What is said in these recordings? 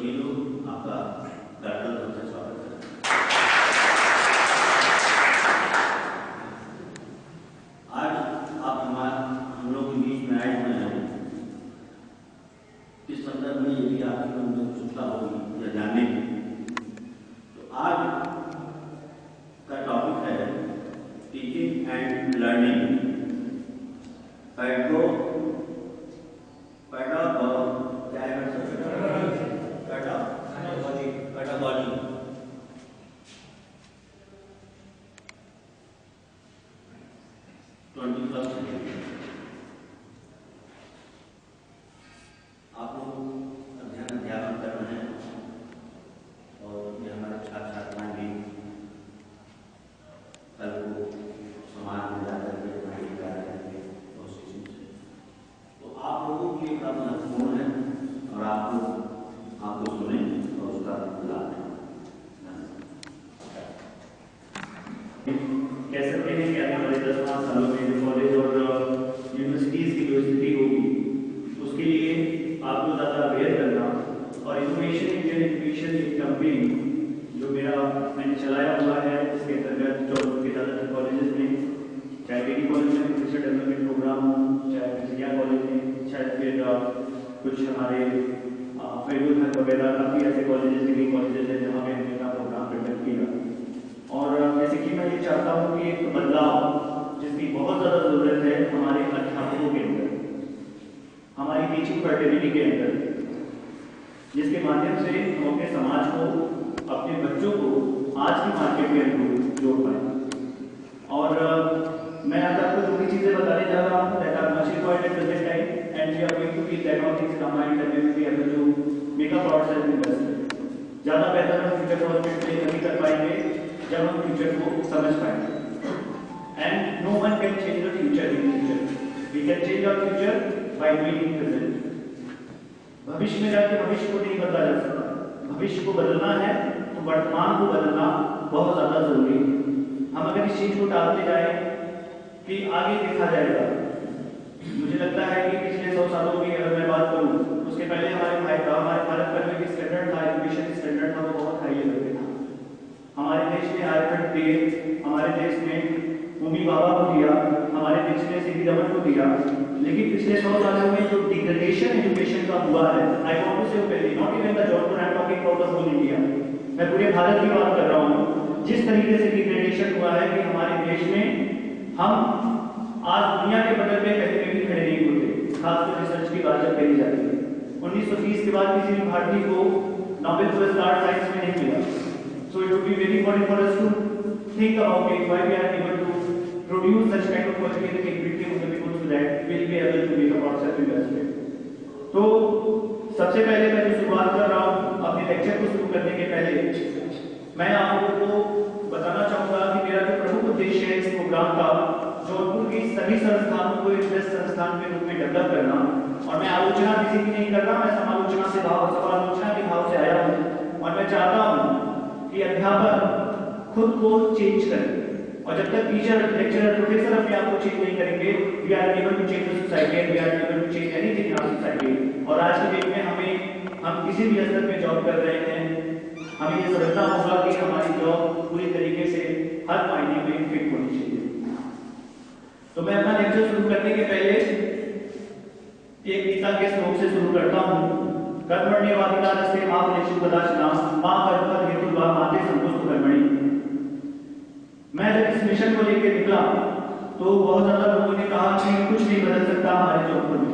सभी लोग आपका कार्यक्रम से स्वागत है। आज आप हम लोग के बीच में आए हुए हैं इस संदर्भ में यदि आपकी मन में उत्सुकता होगी या जानने की, तो आज का टॉपिक है टीचिंग एंड लर्निंग कह सकते हैं कि आने वाले 10-5 सालों में जो कॉलेज और यूनिवर्सिटीज की जो स्थिति होगी उसके लिए आपको ज़्यादा अवेयर करना और इनोवेशन इंडियन एजुकेशन कैंपेन जो मैंने चलाया हुआ है, इसके अंतर्गत जो के ज़्यादातर कॉलेजेस में, चाहे डिग्री कॉलेज में टीचर डेवलपमेंट प्रोग्राम हो, चाहे फिजिया कॉलेज में, चाहे फिर कुछ हमारे फेडरल वगैरह काफ़ी ऐसे कॉलेजेस डिग्री कॉलेजेस हैं जहाँ पे हमने अपना प्रोग्राम कंडक्ट किया। और जैसे कि मैं ये चाहता हूँ कि एक बदलाव जिसकी बहुत ज़्यादा ज़रूरत है हमारे अध्यापकों के अंदर, हमारी टीचिंग फैकल्टी के अंदर, जिसके माध्यम से हम अपने समाज को, अपने बच्चों को आज की मार्केट के अनुरूप जोड़ पाएँ। और मैं आज आपको दो चीज़ें बताने जा रहा हूँ that are much required at present time and we are going to keep that all things in our mind and we will be able to make up ourself in best. ज़्यादा बेहतर हम फ्यूचर प्रोस्पेक्ट में नहीं कर पाएंगे जब हम future को समझ पाएंगे। And no one can change the future in future, we can change our future by doing in present. भविष्य में जाके भविष्य को नहीं बदला जा सकता, भविष्य को बदलना है तो वर्तमान को बदलना बहुत ज़्यादा जरूरी है। हम अगर इस चीज़ को टालते जाए कि आगे देखा जाएगा, मुझे लगता है कि पिछले 100 सालों की अगर मैं बात करूँ, उसके पहले हमारे भारत का जो स्टैंडर्ड था, एजुकेशन स्टैंडर्ड था, वो बहुत हाई लेवल पे था। हमारे देश ने आर्यभट्ट दिए, हमारे देश ने होमी भाभा को दिया, हमारे देश ने सीवी रमन को दिया, लेकिन पिछले 100 सालों में जो डिग्रेडेशन एजुकेशन का हुआ है, I want to say openly, not even the Jaunpur, I am talking about the whole India, मैं पूरे भारत की बात कर रहा हूँ। जिस तरीके से डिग्रेडेशन हुआ है कि हमारे देश में हम आज दुनिया के बदल में कहीं भी खड़े नहीं होते, खासकर रिसर्च की बात जब कही जाती है। 1930 के बाद किसी भी भारतीय को नोबेल पुरस्कार साइंस में नहीं मिला। So it would be very important for us to think about it, why we are able to produce such kind of quality and capability of the people so that we will be able to make a concept investment. तो सबसे पहले मैं जो शुरुआत कर रहा हूँ अपने लेक्चर को शुरू करने के पहले मैं आप लोगों को बताना चाहूँगा कि मेरा जो प्रमुख उद्देश्य है इस प्रोग्राम का, जौनपुर की सभी संस्थानों को एक बेस्ट संस्थान के रूप में डेवलप करना। और मैं आलोचना किसी की नहीं कर रहा, मैं समालोचना से समालोचना के भाव से आया हूँ और मैं चाहता हूँ कि अध्यापक खुद को चेंज करें। और जब तक टीचर, लेक्चरर, प्रोफेसर अपने आप को चेंज नहीं करेंगे, we are able to change the society and we are able to change anything in our society. और आज की डेट में हम किसी भी स्तर पे जॉब कर रहे हैं, हमें ये समझना होगा कि हमारी जॉब पूरी तरीके से हर मायने में फिट होनी चाहिए। तो मैं अपना लेक्चर शुरू करने के पहले एक गीता के श्लोक से शुरू करता हूँ। कर्मण्येवाधिकारस्ते मा फलेषु कदाचन मा कर्मफल हेतुर्वा मा ते संतोषो कर्मणि। मैं जब इस मिशन को लेकर निकला तो बहुत ज्यादा लोगों ने कहा कि कुछ नहीं बदल सकता हमारे जौनपुर में।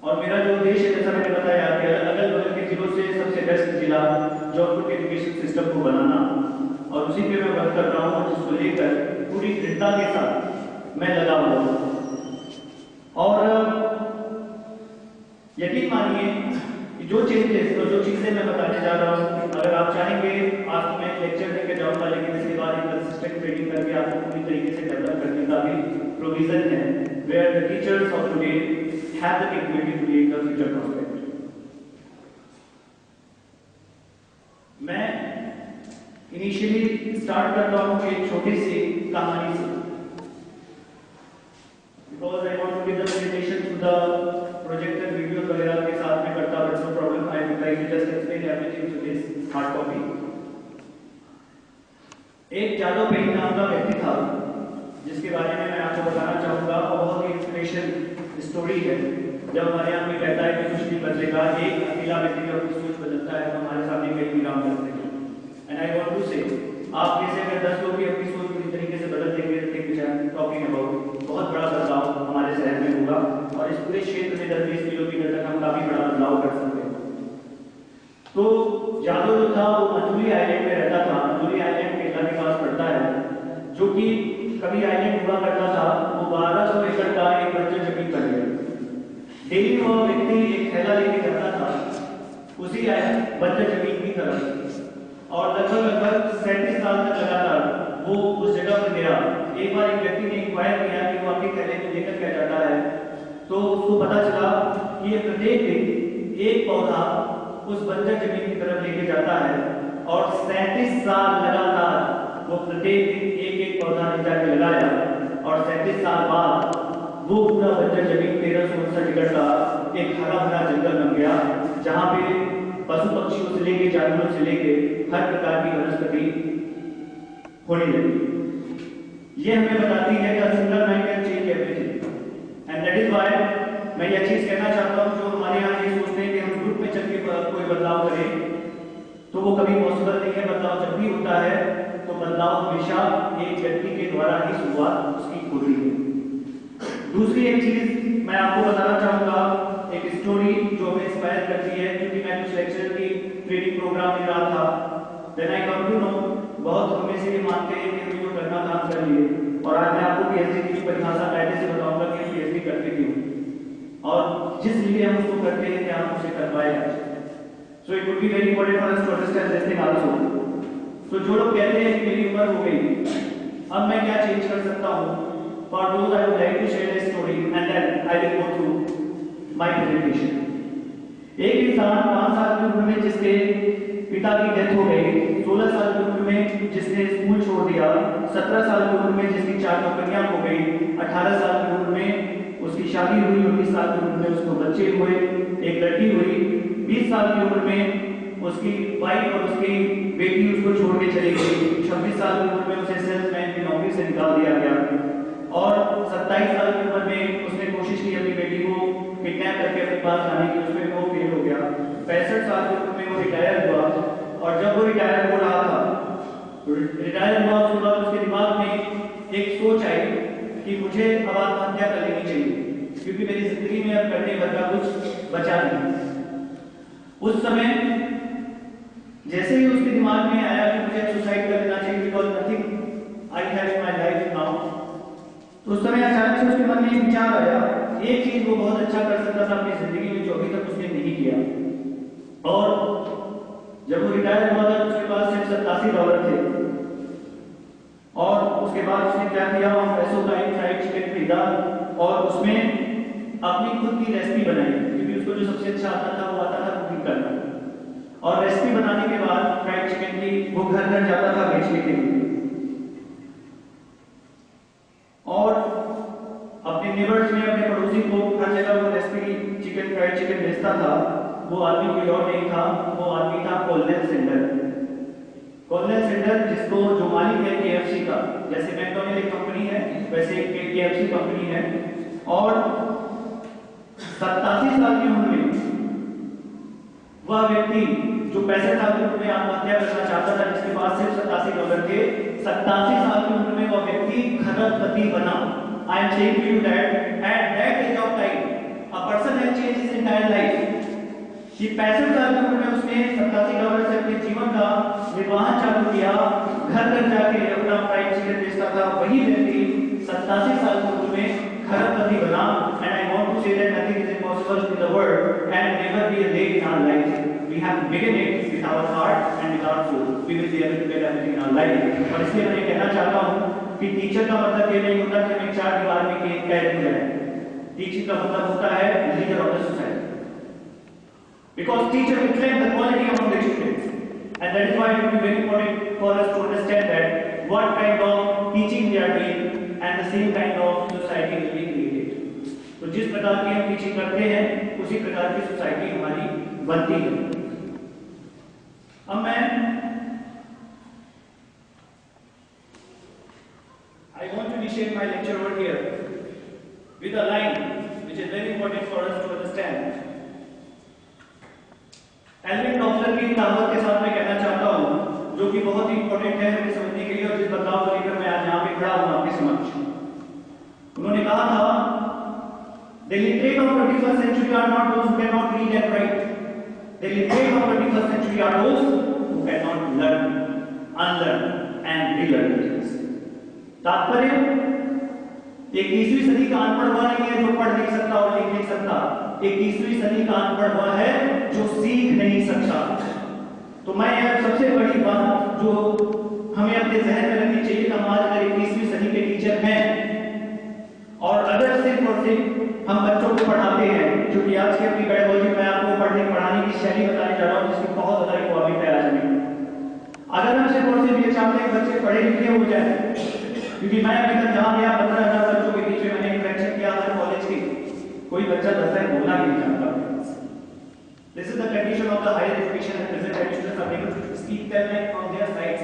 और मेरा जो उद्देश्य है, जैसा मैंने बताया कि अगल बगल के जिलों से सबसे बेस्ट जिला जौनपुर के एजुकेशन सिस्टम को बनाना, और उसी पे मैं वर्क कर रहा हूँ और जिसको लेकर पूरी दृढ़ता के साथ मैं लगा हुआ हूँ। और यकीन मानिए कि जो चेंजेस और जो चीजें मैं बताने जा रहा हूँ, अगर आप चाहेंगे आज तो मैं लेक्चर देकर जाऊंगा, लेकिन इसके बाद एक कंसिस्टेंट ट्रेनिंग करके आपको पूरी तरीके से डेवलप करने का भी प्रोविजन है, where the teachers of today have the capability to lead the future prospect. मैं इनिशियली स्टार्ट करता हूँ एक छोटी सी कहानी से, because I want to give the presentation to the projector video वगैरह के साथ में करता, but no problem, I will try to just you to this hard copy. एक जादव पेन नाम का व्यक्ति था जिसके बारे में मैं आपको बताना चाहूंगा और बहुत ही इंस्पिरेशन स्टोरी है। जब हमारे यहाँ में कहता है कि कुछ नहीं बदलेगा, एक अकेला व्यक्ति जब अपनी सोच बदलता है तो हमारे सामने कई विराम लगते हैं। एंड आई वांट टू से आप जैसे अगर 10 लोग भी अपनी सोच पूरी तरीके से बदल देंगे टॉकिंग अबाउट बहुत बड़ा बदलाव हमारे शहर में होगा और इस पूरे क्षेत्र में 10-20 किलोमीटर तक हम काफी बड़ा बदलाव कर सकते हैं। तो जादव जो था वो मंजूरी आइलैंड में रहता था। मंजूरी आइलैंड केरला के पास पड़ता है, जो कि कभी आइलैंड हुआ करता था वो 1200 एकड़ का एक बंजर जमीन पर गया। डेली वो व्यक्ति एक थैला लेके जाता था उसी बंजर जमीन की तरफ और लगभग 37 साल तक लगातार वो उस जगह पर गया। एक बार एक व्यक्ति ने इंक्वायर किया कि वो अपने थैले में लेकर क्या जाता है, तो उसको पता चला कि ये प्रत्येक दिन एक पौधा उस बंजर जमीन की तरफ लेके जाता है और 37 साल लगातार वो प्रत्येक दिन एक पौधा ले जाके लगाया और 37 साल बाद वो पूरा बंजर जमीन 1369 एकड़ का एक हरा भरा जंगल बन गया, जहाँ पे पशु पक्षियों से लेके जानवरों से लेके हर प्रकार की वनस्पति होने लगी। ये हमें बताती है कि single mind can change everything and that is why मैं यह चीज कहना चाहता हूँ जो हमारे यहाँ ये सोचते हैं कि हम ग्रुप में चल के कोई बदलाव करें तो वो कभी पॉसिबल नहीं है। बदलाव जब भी होता है तो बदलाव हमेशा एक व्यक्ति के द्वारा ही शुरुआत उसकी होती है। दूसरी एक चीज मैं आपको बताना चाहूंगा, एक स्टोरी जो हमें इंस्पायर करती है, क्योंकि मैं कुछ लेक्चर की ट्रेनिंग प्रोग्राम ले रहा था। Then I come to know बहुत हमें से ये मानते हैं कि हमें जो करना था हम कर लिए, और आज मैं आपको पीएचडी की परिभाषा पहले से बताऊंगा कि हम पीएचडी करते क्यों और जिस लिए हम उसको करते हैं क्या हम उसे कर पाए। So it would be very important for us to understand this thing also. तो जो लोग कहते हैं कि मेरी उम्र हो गई, अब मैं क्या चेंज कर सकता हूँ, for those I would like to share a story and then I will go through my presentation. एक इंसान 5 साल की उम्र में जिसके पिता की डेथ हो गई, 16 साल की उम्र में जिसने स्कूल छोड़ दिया, 17 साल की उम्र में जिसकी 4 नौकरियां हो गई, 18 साल की उम्र में उसकी शादी हुई, 19 साल की उम्र में उसको बच्चे हुए, एक लड़की हुई, 20 साल की उम्र में उसकी वाइफ और उसकी बेटी उसको छोड़ के चली गई, 26 साल की उम्र में उसे सेल्समैन की नौकरी से निकाल दिया गया और 27 साल की उम्र में उसने कोशिश की अपनी बेटी को किडनैप करके अपने पास लाने की, उसमें वो फेल हो गया। 65 साल की उम्र में वो रिटायर हुआ और जब वो रिटायर हो रहा था, रिटायर हुआ उसके बाद उसके दिमाग में एक सोच आई कि मुझे अब आत्महत्या कर लेनी चाहिए क्योंकि मेरी जिंदगी में अब करने भर का कुछ बचा नहीं। उस समय जैसे ही उसके दिमाग में आया कि मुझे सुसाइड कर लेना चाहिए because nothing I have in my life now, तो उस समय अचानक से उसके मन में एक विचार आया, एक चीज वो बहुत अच्छा कर सकता था अपनी जिंदगी में जो अभी तक उसने नहीं किया। और जब वो रिटायर हुआ था तो उसके पास सिर्फ $87 थे और उसके बाद उसने क्या किया, वहां पैसों का एक फ्राइड चिकन खरीदा और उसमें अपनी खुद की रेसिपी बनाई क्योंकि उसको जो सबसे अच्छा आता था वो आता था कुकिंग करना। और रेसिपी बनाने के बाद फ्राइड चिकन की वो घर घर जाता था बेचने के लिए और अपने नेबर्स में अपने पड़ोसी को हर जगह वो रेसिपी चिकन फ्राइड चिकन बेचता था। वो आदमी कोई और नहीं था, वो आदमी था कॉर्नेल सैंडर। कॉर्नेल सैंडर जिसको जो मालिक है केएफसी का, जैसे मैकडॉनल्ड एक कंपनी है वैसे केएफसी कंपनी है। और 87 साल की उम्र में वह व्यक्ति जो 65 साल की उम्र में आत्महत्या करना चाहता था, जिसके पास सिर्फ $87 थे, 87 साल की उम्र में वह व्यक्ति खरबपति बना। I am saying to you that at that age of time, a person has changed his entire life. कि 65 साल की उम्र में उसने $87 से अपने जीवन का निर्वाह चालू किया, घर घर जाके अपना फ्राइड चिकन बेचता था। वही व्यक्ति 87 साल की उम्र में खरबपति बना। And I want to say that nothing is impossible in the world and never be a late in our lives. We have to begin it with our heart and with our soul. We will be able to get everything in our life. और इसलिए मैं कहना चाहता हूँ कि teacher का मतलब ये नहीं होता कि हमें 4 दीवार में कैद हो जाए। टीचिंग का मतलब होता है leader of the society. Because teacher reflect the quality among the students, and that is why it will be very important for us to understand that what kind of teaching we are doing, and the same kind of society will be created. तो जिस प्रकार की हम teaching करते हैं, उसी प्रकार की सोसाइटी हमारी बनती है। अब मैं I want to initiate my lecture over here with a line which is very important for us to understand. Alvin Toffler की कहावत के साथ मैं कहना चाहता हूं, जो कि बहुत ही इंपॉर्टेंट है हमें समझने के लिए, और जिस बदलाव को लेकर मैं आज यहाँ पे खड़ा हूं आपके समक्ष। उन्होंने कहा था, the literate of 21st century are not those who cannot read and write. The literate of 21st century are those who cannot learn, unlearn and relearn things. तात्पर्य, 21वीं सदी का अनपढ़ वह नहीं है जो पढ़ नहीं सकता और लिख नहीं सकता। 21वीं सदी का अनपढ़ वह है जो सीख नहीं सकता। तो मैं सबसे बड़ी बात जो हमें अपने जहन में रखनी चाहिए, हम आज अगर 21वीं सदी के टीचर हैं और अगर सिर्फ और सिर्फ हम बच्चों को पढ़ाते हैं, क्योंकि आज की अपनी पेडागोजी में आपको पढ़ाने की शैली बताने जा रहा हूँ जिसकी बहुत ज्यादा रिक्वायरमेंट है आज में। अगर हम सिर्फ और सिर्फ ये चाहते हैं बच्चे पढ़े लिखे हो जाए, क्योंकि मैं अभी तक जहाँ गया 15,000 बच्चों के बीच में मैंने इंटरेक्शन किया हर कॉलेज के, कोई बच्चा 10 लाइन बोलना नहीं जानता। This is the condition of the higher education and present students are able to speak their line from their sides.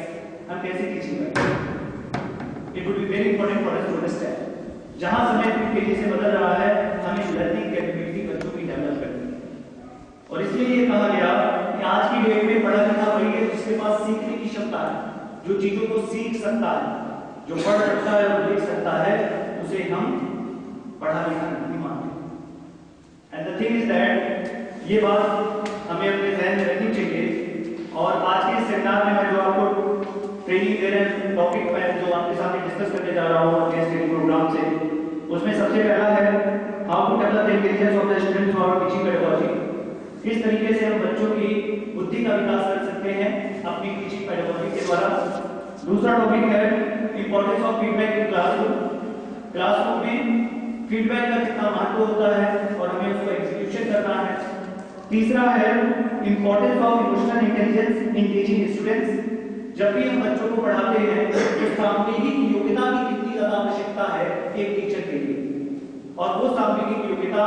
हम कैसे टीचिंग करें? It would be very important for us to understand. जहाँ समय तेजी से बदल रहा है, हमें लर्निंग कैपेबिलिटी बच्चों की डेवलप करनी है, और इसलिए ये कहा गया कि आज की डेट में पढ़ा लिखा वही है जिसके पास सीखने की क्षमता है, जो चीजों को सीख सकता है, जो पढ़ सकता है और लिख सकता है, उसे हम पढ़ा लिखा नहीं मानते। And the thing is that ये बात हमें अपने ध्यान में रखनी चाहिए। और आज के सेमिनार में मैं जो आपको ट्रेनिंग दे रहे हैं, टॉपिक मैं जो आपके साथ डिस्कस करने जा रहा हूँ अपने ट्रेनिंग प्रोग्राम से, उसमें सबसे पहला है how to develop the intelligence of the student through our teaching pedagogy. किस तरीके से हम बच्चों की बुद्धि का विकास कर सकते हैं अपनी टीचिंग पेडागोजी के द्वारा। दूसरा टॉपिक है importance of feedback in classroom. Classroom में फीडबैक का कितना महत्व होता है और हमें उसको एग्जीक्यूशन करना है। तीसरा है importance of emotional intelligence in teaching students. जब भी हम बच्चों को पढ़ाते हैं तो सामग्रिक योग्यता की कितनी ज्यादा आवश्यकता है एक टीचर के लिए, और वो सामग्रिक योग्यता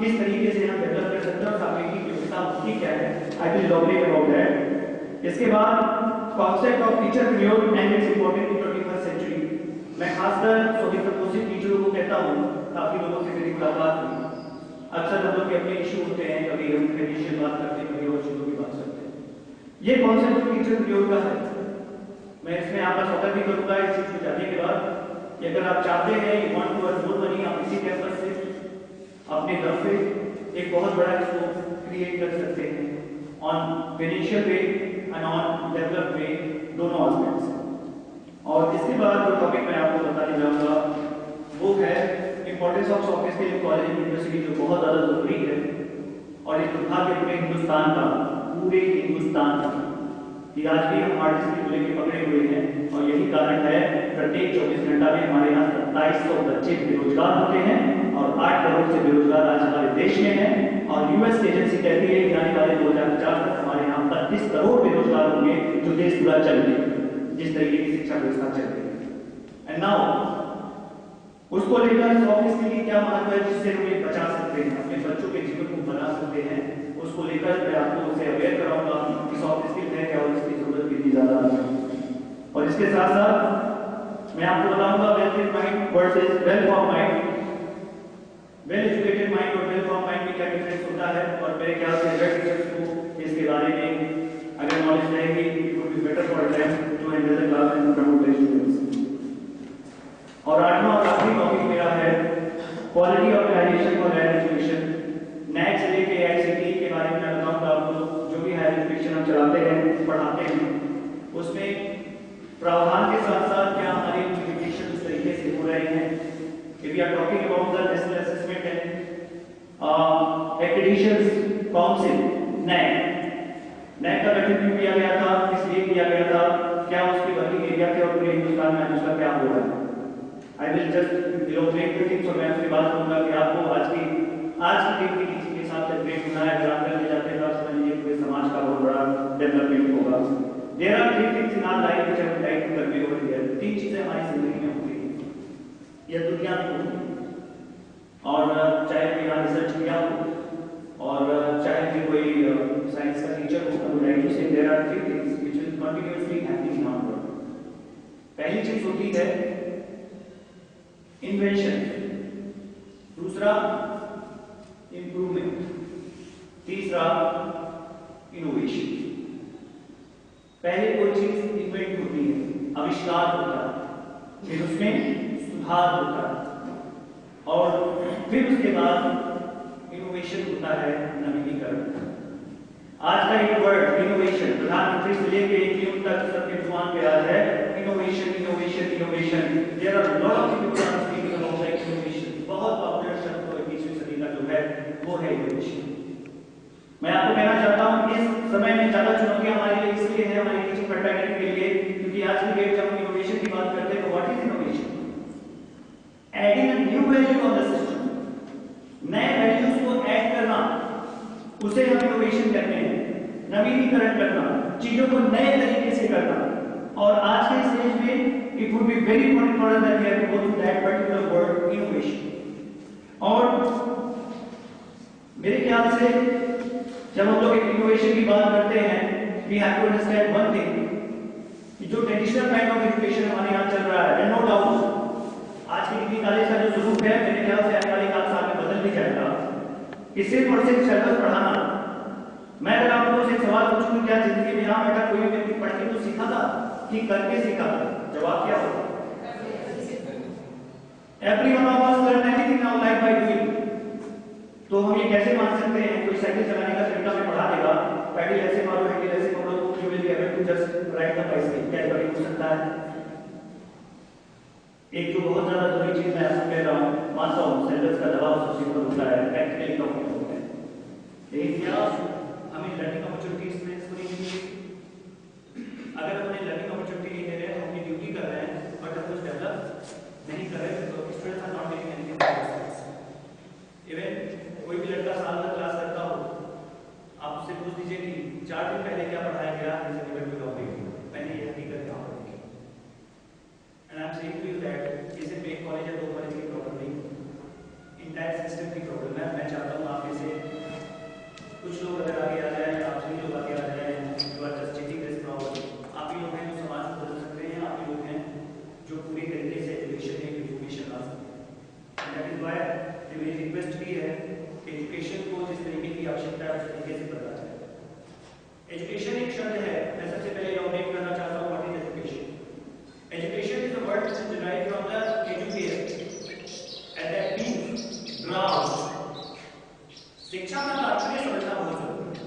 किस तरीके से हम डेवलप कर सकते हैं और सामग्रिक योग्यता उसकी क्या है। I will elaborate about that. इसके बाद concept of teacher period and it's important in 21st century. मैं खासकर सभी प्रपोजिट टीचरों को कहता हूँ, काफी लोगों से मेरी मुलाकात हुई, अक्सर हम लोग के अपने इशू होते हैं, कभी हम फाइनेंशियल बात करते हैं, कभी और चीजों की बात करते हैं। ये कॉन्सेप्ट टीचर पीरियड का है, मैं इसमें आपका स्वागत भी करूंगा इस चीज को जानने के बाद कि अगर आप चाहते हैं you want to earn more money, आप इसी कैंपस से अपने घर पे एक बहुत बड़ा इसको क्रिएट कर सकते हैं on financial way and on develop way, दोनों एस्पेक्ट्स। और इसके बाद जो टॉपिक मैं आपको बताने जाऊंगा वो है importance of soft skill in college and university, जो बहुत ज्यादा जरूरी है और एक दुर्भाग्य पूरे हिंदुस्तान का कि आज भी हम हार्ड स्किल को लेकर पकड़े हुए हैं। और यही कारण है प्रत्येक 24 घंटा में हमारे यहाँ 2700 बच्चे बेरोजगार होते हैं और 8 करोड़ से बेरोजगार आज हमारे देश में हैं। और यूएस एजेंसी कहती है कि आने वाले 2050 तक हमारे यहाँ 32 करोड़ बेरोजगार होंगे, जो देश पूरा चल रही जिस तरीके की शिक्षा व्यवस्था चल रही है। एंड नाउ उसको लेकर सॉफ्ट स्किल की क्या महत्व है जिससे हम ये बचा सकते हैं, अपने बच्चों के जीवन को बना सकते हैं, उसको लेकर मैं आपको उसे अवेयर कराऊंगा कि सॉफ्ट स्किल है क्या और इसकी जरूरत कितनी ज्यादा है। और इसके साथ साथ मैं आपको बताऊंगा well fit mind versus well form mind, well educated mind और वेल फॉर्म माइंड में क्या डिफरेंस होता है। और मेरे ख्याल से वेल टीचर्स को इसके बारे में अगर नॉलेज रहेगी it would be better for them to handle the class and promote the students. और आठवां और आखिरी टॉपिक मेरा है quality organisation for higher education. NAAC से लेके आईसीटी के बारे में मैं बताऊंगा आपको, जो भी हायर एजुकेशन हम चलाते हैं पढ़ाते हैं उसमें प्रावधान के साथ साथ क्या हमारे इम्प्लीमेंटेशन उस तरीके से हो रहे हैं। If we are talking about the national assessment and accreditations council, NAAC का गठन क्यों किया गया था, इसलिए किया गया था, क्या उसकी वर्किंग एरिया थे और पूरे हिंदुस्तान में उसका क्या हो रहा है। I will just elaborate the things और मैं उसके बाद कहूँगा कि आपको आज की टीम की टीचिंग के साथ सेलिब्रेट होना है। अगर आप करने जाते हैं तो आप समझ लीजिए पूरे समाज का बहुत बड़ा डेवलपमेंट होगा। There are three things in our life which I would like to convey over here. तीन चीजें हमारी जिंदगी में होती हैं, यह दुनिया में होती है, और चाहे कोई यहाँ रिसर्च किया हो और चाहे फिर कोई साइंस का टीचर हो, I would like to say there are are three things which will continuously happening in our world. पहली चीज होती है इन्वेंशन, दूसरा इंप्रूवमेंट, तीसरा इनोवेशन। पहले कोई चीज इन्वेंट होती है, आविष्कार होता है, फिर उसमें सुधार होता है और फिर उसके बाद इनोवेशन होता है, नवीनीकरण। आज का ये वर्ड इनोवेशन प्रधानमंत्री से लेके पीएम तक सबके जुबान पे आ है innovation innovation innovation. There are lot of people are speaking about innovation. बहुत पॉपुलर शब्द तो 21वीं सदी का जो है वो है इनोवेशन। मैं आपको कहना चाहता हूं इस समय में ज्यादा चुनौतियां हमारे लिए इसलिए है, हमारी टीचिंग फैकल्टी के लिए, क्योंकि आज की डेट जब हम इनोवेशन की बात करते हैं तो what is innovation? Adding a new value on the system, नए वैल्यूज को ऐड करना, उसे हम इनोवेशन कहते हैं। नवीनीकरण करना, चीजों को नए तरीके से करना। और आज के स्टेज में it would be very important that we have to go through that particular word innovation. और मेरे ख्याल से जब हम लोग इनोवेशन की बात करते हैं we have to understand one thing कि जो ट्रेडिशनल काइंड ऑफ एजुकेशन हमारे यहाँ चल रहा है, नो डाउट आज की डिग्री कॉलेज का जो स्वरूप है मेरे ख्याल से आने वाले 1 साल में बदल भी जाएगा कि सिर्फ और सिर्फ सिलेबस पढ़ाना। मैं अगर आपको एक सवाल पूछूं कि क्या जिंदगी में यहाँ बैठा कोई व्यक्ति पढ़ के तो सीखा था कि करके सीखा था? जवाब क्या होगा? Every one of us learn anything now life by doing. तो हम ये कैसे मान सकते हैं कोई साइकिल चलाने का तरीका में पढ़ा देगा, पैडल ऐसे मारो हैंडल ऐसे पकड़ो, you will be able to just ride the bicycle? क्या कभी हो सकता है? एक जो बहुत ज्यादा जरूरी चीज मैं आपसे कह रहा हूँ, मानता हूँ सिलेबस का दबाव सबसे ऊपर होता है, प्रैक्टिकली कॉम्पिटेंट होता है, लेकिन क्या हमें लर्निंग अपॉर्चुनिटी स्टूडेंट्स को नहीं मिली? अगर हम उन्हें लर्निंग अपॉर्चुनिटी नहीं दे रहे हैं, हम अपनी ड्यूटी कर रहे हैं बट हम कुछ डेवलप नहीं कर रहे, तो students are not getting anything. Even कोई भी लड़का साल भर क्लास करता हो, आप उससे पूछ दीजिए कि 4 दिन पहले क्या पढ़ाया गया, मैंने ये हकीकत यहाँ पर देखी। And I am saying to you that ये सिर्फ एक कॉलेज या 2 कॉलेज की प्रॉब्लम नहीं, इंटायर सिस्टम की प्रॉब्लम है। मैं चाहता हूँ आप में से कुछ लोग अगर आगे आ जाए, आप सभी लोग आगे आ जाए, you are just changing this problem. आप ही लोग हैं जो समाज को बदल सकते हैं, आप ही लोग हैं जो पूरी तरीके से एजुकेशन में इन्फॉर्मेशन ला सकते हैं। एंड दैट इज व्हाई मेरी रिक्वेस्ट भी है कि एजुकेशन को जिस तरीके की आवश्यकता है उस तरीके से बदला जाए। एजुकेशन एक शब्द है, मैं सबसे पहले नोट करना चाहता हूँ what is education. Education is a word which is derived from the educare and that means ground. शिक्षा का तात्पर्य समझना बहुत जरूरी है।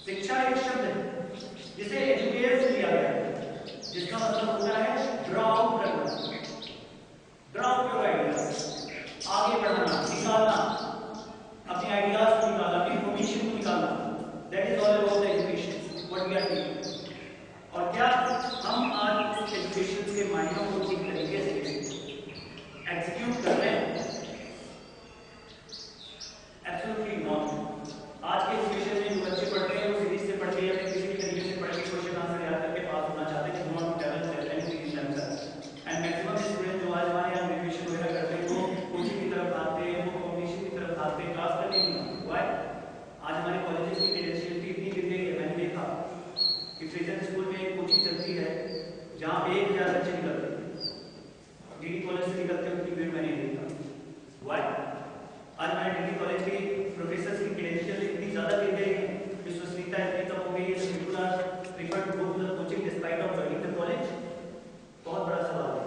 शिक्षा एक शब्द है जिसे एजुकेयर से लिया गया है, जिसका मतलब होता है ड्रॉ आउट करना, ड्रॉ आउट योर आइडियाज, आगे बढ़ाना, निकालना, अपने आइडियाज को निकालना, इंफॉर्मेशन को निकालना। That is all about the education what we are teaching. और क्या हम आज उस एजुकेशन के मायनों को ठीक तरीके से एग्जीक्यूट कर रहे हैं? Absolutely not. आज के एजुकेशन में जो बच्चे पढ़ते हैं वो सीरीज से पढ़ के या फिर किसी भी तरीके से पढ़ के क्वेश्चन आंसर याद करके पास होना चाहते हैं, do not develop anything in themselves. And maximum student जो आज हमारे यहाँ ग्रेजुएशन वगैरह करते हैं वो कोचिंग की तरफ भागते हैं, वो कॉम्पिटिशन की तरफ भागते हैं, क्लास करने नहीं। व्हाई? आज हमारे कॉलेजेस की क्रेडेंशियलिटी इतनी गिर गई है। मैंने देखा कि फ्रेजर स्कूल में एक कोचिंग चलती है जहाँ पे 1000 बच्चे निकलते हैं, डीडी कॉलेज से निकलते हैं उनकी भीड़ मैंने देखा। व्हाई? आज हमारे डिग्री कॉलेज के प्रोफेसर्स की क्रेडेंशियल इतनी ज्यादा गिर गई है, विश्वसनीयता इतनी कम हो गई है, people are prefer to go to the coaching despite of joining the college. बहुत बड़ा सवाल है।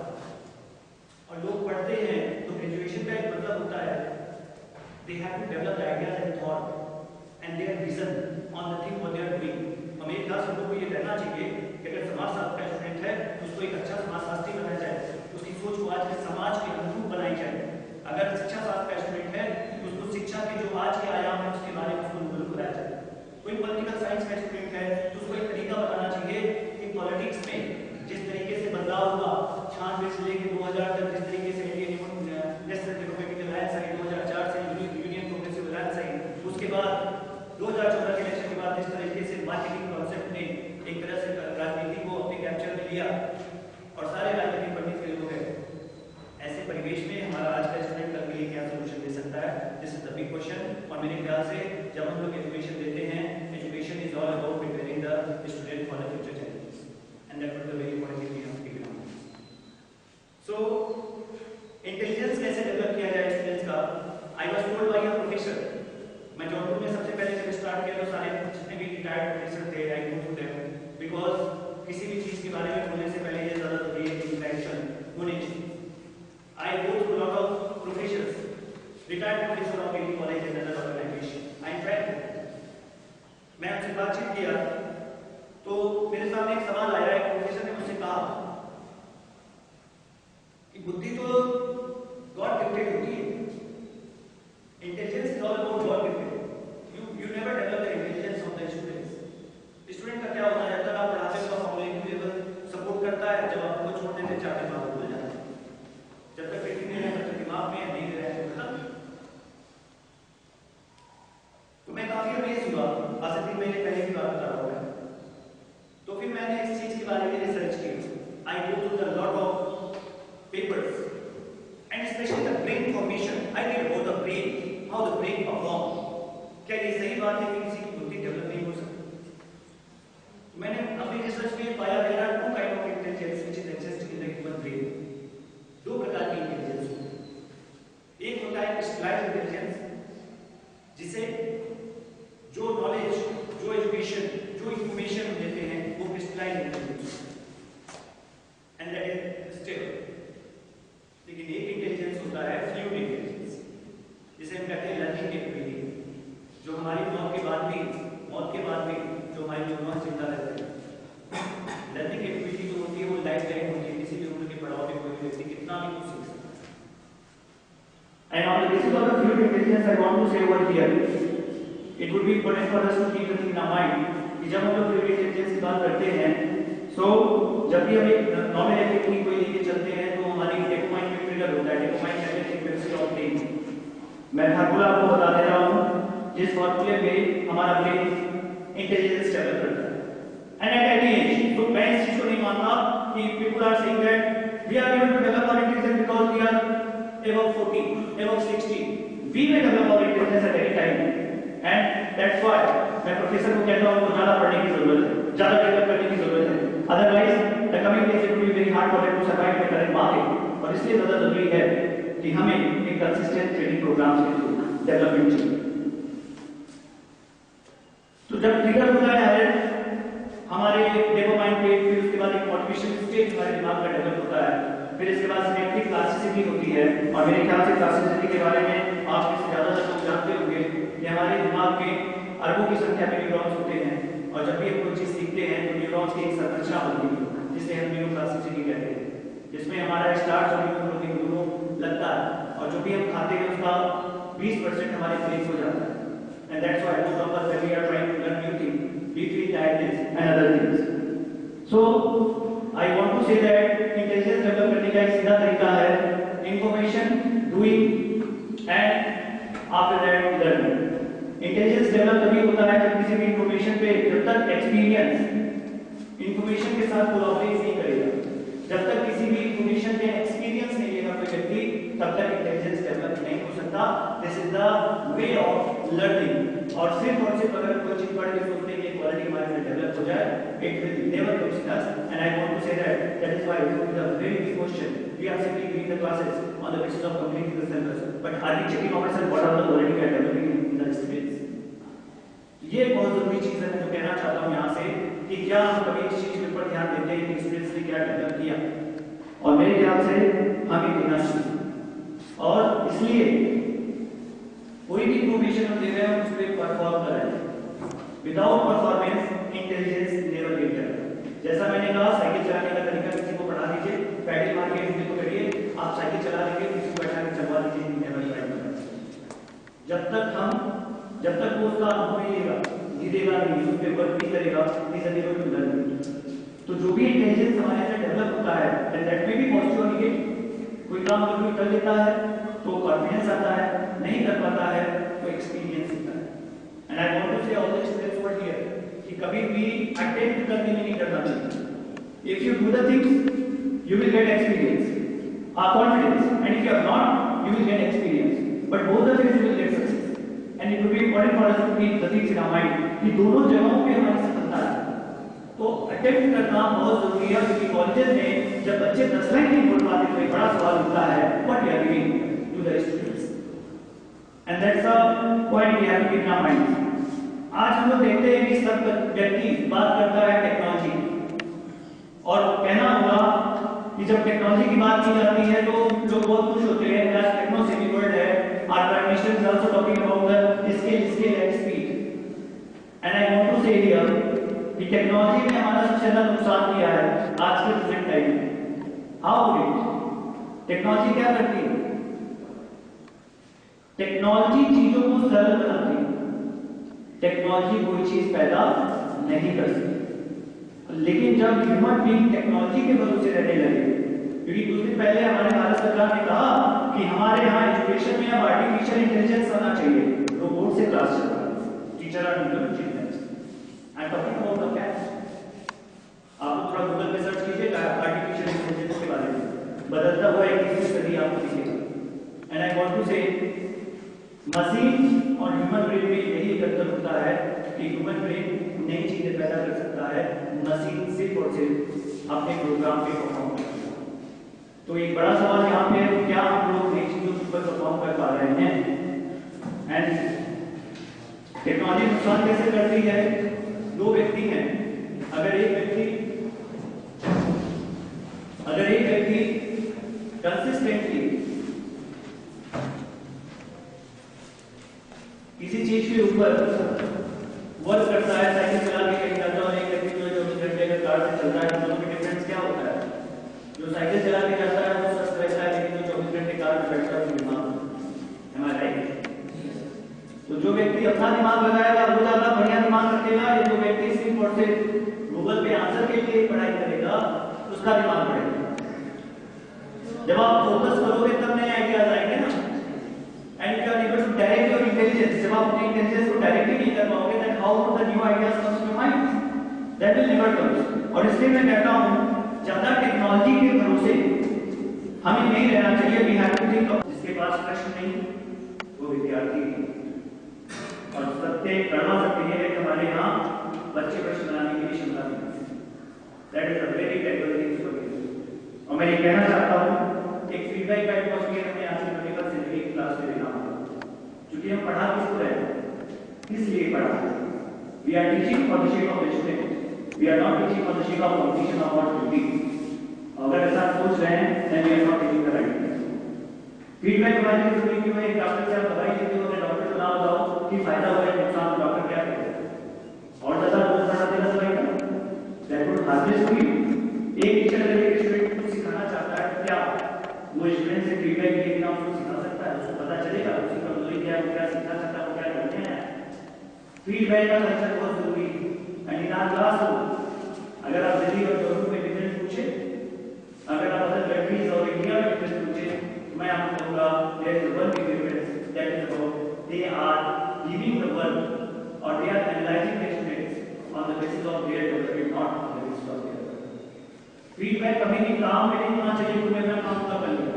और लोग पढ़ते हैं तो ग्रेजुएशन का एक मतलब होता है they have to develop the ideas and thought and their vision on the thing what they are doing. हमें एक खास लोगों को ये कहना चाहिए कि अगर समाजशास्त्र का स्टूडेंट है तो उसको एक अच्छा समाजशास्त्री बनाया जाए, उसकी सोच को आज के समाज के अनुरूप बनाई जाए। अगर शिक्षा शास्त्र का स्टूडेंट है तो उसको शिक्षा के जो आज के आयाम है उसके बारे में उसको रूबरू कराया जाए। कोई पॉलिटिकल साइंस का स्टूडेंट है तो उसको एक तरीका बताना चाहिए कि पॉलिटिक्स में जिस तरीके से बदलाव हुआ 96 से लेकर 2000 तक, जिस तरीके से इंडियन नेशनल डेमोक्रेटिक अलायंस आई, 2004 से यूनियन प्रोग्रेसिव अलायंस आई, उसके बाद 2014 के इलेक्शन के बाद जिस तरीके से मार्केटिंग कॉन्सेप्ट ने एक तरह से राजनीति को अपने कैप्चर में लिया और सारे राजनीतिक पंडित फेल हो गए, ऐसे परिवेश में हमारा आज का स्टूडेंट कल के लिए क्या सोल्यूशन दे सकता है? This is the big question. और मेरे ख्याल से जब हम लोग एजुकेशन देते हैं, education is all about preparing the student retired professor थे, आई गो टू देम बिकॉज किसी भी चीज के बारे में बोलने से पहले ये ज्यादा जरूरी है कि इंटरेक्शन होनी चाहिए। I go through lot of professors, retired professor of any college and other organization, I interact. मैं आपसे बातचीत किया तो मेरे सामने एक सवाल आया, एक प्रोफेसर ने मुझसे कहा कि बुद्धि तो गॉड गिफ्टेड होती है, intelligence is all about God gifted, you never develop the intelligence of the students. Student का क्या होता है, जब तक आप पढ़ाते हो फॉर्मुलेटिव लेवल सपोर्ट करता है, जब आप उनको छोड़ देते चार दिन बाद भूल जाता है, जब तक फिटिंग नहीं है तब तक दिमाग में नहीं रहे तो खत्म। तो मैं काफी अमेज हुआ, आज से 3 महीने पहले की बात बता रहा हूँ मैं। तो फिर मैंने इस चीज के बारे में रिसर्च की, I go through the lot of papers and specially the brain formation, I read about the brain, how the brain perform. क्या ये सही बात है कि किसी की बुद्धि डेवलप नहीं हो सकती? मैंने अपनी रिसर्च में पाया there are 2 kind of intelligence which is exist in the human brain. 2 प्रकार की इंटेलिजेंस होती है। एक होता है क्रिस्टलाइज्ड इंटेलिजेंस, जिसे जो नॉलेज, जो एजुकेशन, जो इंफॉर्मेशन देते हैं वो crystallised intelligence and that is stable. लेकिन एक इंटेलिजेंस होता है फ्लूइड इंटेलिजेंस, जिसे हम कहते हैं लर्निंग कैपेबिलिटी, जो हमारी मौत के बाद भी जो हमारे न्यूरॉन्स जिंदा रहते हैं। लर्निंग कैपेबिलिटी जो होती है वो लाइफ टाइम होती है, किसी भी उम्र के पड़ाव में कोई व्यक्ति कितना भी कुछ सीख सकता है। And on the basis of the fluid intelligence I want to say over here it would be important for us to keep the thing in our mind कि जब हम लोग फ्लूइड इंटेलिजेंस की बात करते हैं, सो जब भी हम एक नॉर्मल एक्टिविटी कोई लेके चलते हैं तो हमारी डोपामाइन में ट्रिगर होता है। डोपामाइन कहते हैं फ्रीक्वेंसी ऑफ ब्रेन। मैं फार्मूला आपको बता दे रहा हूं, जिस फार्मूले में हमारा ब्रेन इंटेलिजेंस डेवलप करता है। एंड एट एनी एज, तो मैं इस चीज को नहीं मानता कि people are saying that we are able to develop our intelligence because we are above 40, above 60, we may develop our intelligence at any time, and that's why मैं professor को कहता हूँ ज्यादा पढ़ने की जरूरत है, ज्यादा डेवलप करने की जरूरत है, otherwise the coming days it will be very hard for them to survive the current market. और इसलिए ज्यादा जरूरी है कि हमें एक कंसिस्टेंट ट्रेनिंग प्रोग्राम के थ्रू डेवलपमेंट चाहिए। तो जब ट्रिगर होता है हमारे डोपामाइन पे, फिर उसके बाद एक मोटिवेशन स्टेट हमारे दिमाग का डेवलप होता है, फिर इसके बाद सिनेप्टिक प्लास्टिसिटी होती है। और मेरे ख्याल से प्लास्टिसिटी के बारे में आप इससे ज्यादा लोग जानते होंगे कि हमारे दिमाग में अरबों की संख्या में न्यूरॉन्स होते हैं, और जब भी हम कोई चीज सीखते हैं तो न्यूरॉन्स की एक संरचना बनती है जिसे हम न्यूरोप्लास्टिसिटी कहते हैं, जिसमें हमारा स्टार्च और न्यूरोप्रोटीन दोनों लगता है, और जो भी हम खाते हैं उसका 20% हमारे ब्रेन हो जाता है। And that's why most of us when we are trying to learn new thing we feel tiredness and other things. So I want to say that intelligence develop करने का एक सीधा तरीका है information, doing and after that learning. Intelligence develop तभी होता है जब किसी भी इंफॉर्मेशन पे, जब तक एक्सपीरियंस इंफॉर्मेशन के साथ कोलैबोरेट नहीं करेगा, जब तक किसी भी इंफॉर्मेशन पे एक्सपीरियंस नहीं लेगा कोई व्यक्ति, तब तक इंटेलिजेंस डेवलप नहीं हो सकता। This is the way of learning. और सिर्फ अगर कोई चीज पढ़ के सोचते हैं कि क्वालिटी हमारे में डेवलप हो जाए, it will never come to us. And I want to say that is why this is a very big question. We are simply giving the classes on the basis of completing the syllabus, but are we checking ourselves what are the quality we are developing in the students? ये बहुत जरूरी चीज है, मैं जो कहना चाहता हूँ यहाँ से कि क्या हम कभी इस चीज के ऊपर ध्यान देते हैं कि स्टूडेंट्स ने क्या डेवलप किया, और मेरे ख्याल से हमें देना चाहिए। और इसलिए कोई भी इंफॉर्मेशन हम दे रहे हैं उस पर परफॉर्म कर रहे हैं। Without performance intelligence never get करेगा। जैसा मैंने कहा, साइकिल चलाने का तरीका किसी को पढ़ा दीजिए, पैडल मार के हिंदी को करिए, आप साइकिल चला लेंगे, किसी को बैठा के चलवा दीजिए, नेवर ट्राई करेगा। जब तक वो उसका अनुभव नहीं लेगा, जीतेगा नहीं, उस पे वर्क नहीं करेगा, इज अनेबल टू लर्न। तो जो भी इंटेलिजेंस हमारे अंदर डेवलप होता है, दैट में भी पॉजिटिव और नेगेटिव। कोई काम अगर कोई कर लेता है तो कॉन्फिडेंस आता है, नहीं कर पाता है तो एक्सपीरियंस आता है। And I want to say all the students word here कि कभी भी अटेम्प्ट करने में नहीं डरना चाहिए। If you do the things you will get experience, confidence, and if you are not you will get experience, but both the things you will get success. And it will be important for us to keep the things in our mind कि दोनों जगहों पे हमारी सफलता है। तो attempt करना बहुत जरूरी है, क्योंकि कॉलेजेस में जब बच्चे 10 लाइन नहीं बोल पाते तो एक बड़ा सवाल होता है what we are giving to the students, and that's a point we have to keep in our mind. आज हम लोग देखते हैं कि सब व्यक्ति बात करता है टेक्नोलॉजी, और कहना होगा कि जब टेक्नोलॉजी की बात की जाती है तो लोग बहुत खुश होते हैं। आज टेक्नो सिटी वर्ल्ड है, our prime minister is also talking about the scale and speed, and I want to say here कि टेक्नोलॉजी ने हमारा सबसे ज्यादा नुकसान किया है आज के प्रेजेंट टाइम में। हाउ इट टेक्नोलॉजी क्या करती है? टेक्नोलॉजी चीजों को सरल बनाती है। टेक्नोलॉजी कोई चीज पैदा नहीं कर सकती, लेकिन जब ह्यूमन बीइंग टेक्नोलॉजी के भरोसे रहने लगे, क्योंकि कुछ दिन पहले हमारे भारत सरकार ने कहा कि हमारे यहाँ एजुकेशन में अब आर्टिफिशियल इंटेलिजेंस आना चाहिए, रोबोट से क्लास चल रहा है, teacher are doing children. I am talking about the facts. आप थोड़ा गूगल पे सर्च कीजिएगा आर्टिफिशियल इंटेलिजेंस के बारे में, बदलता हुआ एक सदी आपको दिखेगा। एंड आई वांट टू से मशीन और ह्यूमन ब्रेन में यही अंतर होता है कि ह्यूमन ब्रेन नई चीजें पैदा कर सकता है, मशीन सिर्फ और सिर्फ अपने प्रोग्राम पे परफॉर्म करती है। तो एक बड़ा सवाल यहाँ पे है, क्या हम लोग नई चीजों पर परफॉर्म कर पा रहे हैं? एंड टेक्नोलॉजी नुकसान कैसे करती है? दो व्यक्ति हैं, अगर एक व्यक्ति कंसिस्टेंटली किसी चीज के ऊपर वर्क करता है, साइकिल चला के कहीं जाता है, और एक व्यक्ति जो 24 घंटे का कार से चलता है, दोनों में डिफरेंस क्या होता है? जो साइकिल चला के जाता है वो स्वस्थ रहता है, लेकिन जो 24 घंटे कार में बैठता है वो बीमार होता है। Am I right? तो जो व्यक्ति अपना दिमाग लगाएगा वो ज्यादा बढ़िया दिमाग रखेगा, या जो व्यक्ति सिर्फ और सिर्फ गूगल पे आंसर के लिए पढ़ाई करेगा उसका दिमाग बढ़ेगा। जब आप फोकस करोगे तब नए आइडियाज आएंगे ना। And you are able to direct your intelligence. जब आप अपने इंटेलिजेंस को डायरेक्टली नहीं कर पाओगे, then how would the new ideas come to your mind? That will never come. और इसलिए मैं कहता हूं ज्यादा टेक्नोलॉजी के भरोसे हमें नहीं रहना चाहिए। We have to think. जिसके पास प्रश्न नहीं वो विद्यार्थी और सत्य करवा सकते हैं, लेकिन हमारे यहाँ बच्चे प्रश्न बनाने की क्षमता नहीं है। That is a very terrible thing for you. और मैं ये कहना चाहता हूँ एक फीडबैक का एटमॉस्फेयर हमें आज की मेडिकल जिंदगी की क्लास में देना होगा, क्योंकि हम पढ़ा किसको रहे हैं, किस लिए पढ़ा है? We are teaching for the sake of education, we are not teaching for the sake of competition of what will be. अगर ऐसा सोच रहे हैं then we are not taking the right feedback. हमारे लिए जरूरी क्यों है? एक डॉक्टर से आप दवाई लेते हो, डॉक्टर को ना बताओ कि फायदा हो या नुकसान, तो डॉक्टर क्या करेगा? और ज्यादा डोज बढ़ा देगा दवाई का। That would harvest you. एक टीचर अगर एक स्टूडेंट को सिखाना चाहता है, क्या वो स्टूडेंट से फीडबैक लेके ना उसको सिखा सकता है? उसको पता चलेगा उसकी कमजोरी क्या है, वो क्या सीखना चाहता है, वो क्या करते हैं। फीडबैक का कल्चर बहुत जरूरी है। एंड इन आवर क्लास अगर आप दिल्ली और जयपुर में डिफरेंस पूछे, अगर आप अदर कंट्रीज और इंडिया में डिफरेंस पूछे, मैं आपको कहूंगा there is one big difference, that is about they are giving the work और they are analyzing the students on the basis of their development, not on the basis of their. Feedback कभी भी काम में नहीं होना चाहिए कि मैं अपना काम पूरा कर लिया।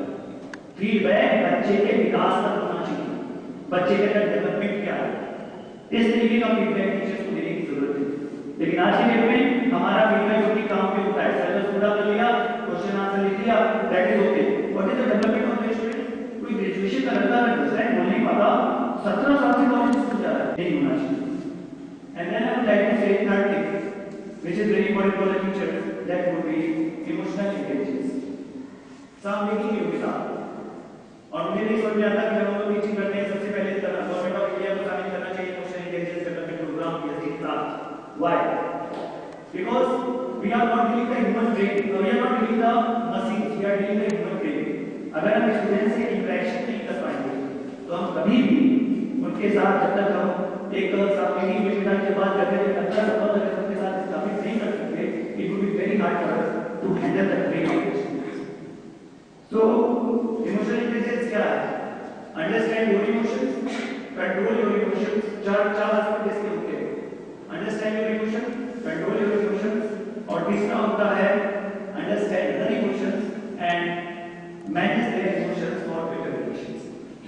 फीडबैक बच्चे के विकास तक होना चाहिए, बच्चे के अंदर डेवलपमेंट क्या है, इस तरीके का फीडबैक टीचर्स को देने की जरूरत है। लेकिन आज के डेट में हमारा फीडबैक जो कि काम पे होता है, सिलेबस पूरा कर लिया, क्वेश्चन आंसर लिख लिया, that is okay. What is the development of the student? कोई ग्रेजुएशन का लड़का अगर 10 बोल नहीं पाता, 17 साल से कॉलेज स्कूल जा रहा है, नहीं होना चाहिए। And then I would like to say third thing which is very important for the teacher, that would be emotional intelligence। सामने की होगी साहब। और मुझे नहीं समझ में आता कि जब हम लोग टीचिंग करते हैं सबसे पहले गवर्नमेंट ऑफ इंडिया को शामिल करना चाहिए इमोशनल इंटेलिजेंस डेवलपमेंट प्रोग्राम की ऐसी क्लास। Why? Because we are not dealing the human brain, we are not dealing the machine, we are dealing the human brain. अगर हम स्टूडेंट्स से इंटरेक्शन नहीं कर पाएंगे तो हम कभी भी उनके साथ, जब तक हम एक सामने की विषय के बात करते हैं, अच्छा संबंध अगर उनके साथ स्थापित नहीं कर सकते, it would be very hard for us to handle the great. So emotional intelligence क्या है? Understand your emotions, control your emotions. चार एस्पेक्ट इसके होते हैं, understand your emotion, control your emotions, और तीसरा होता है understand other emotions and manage their emotions for better relations.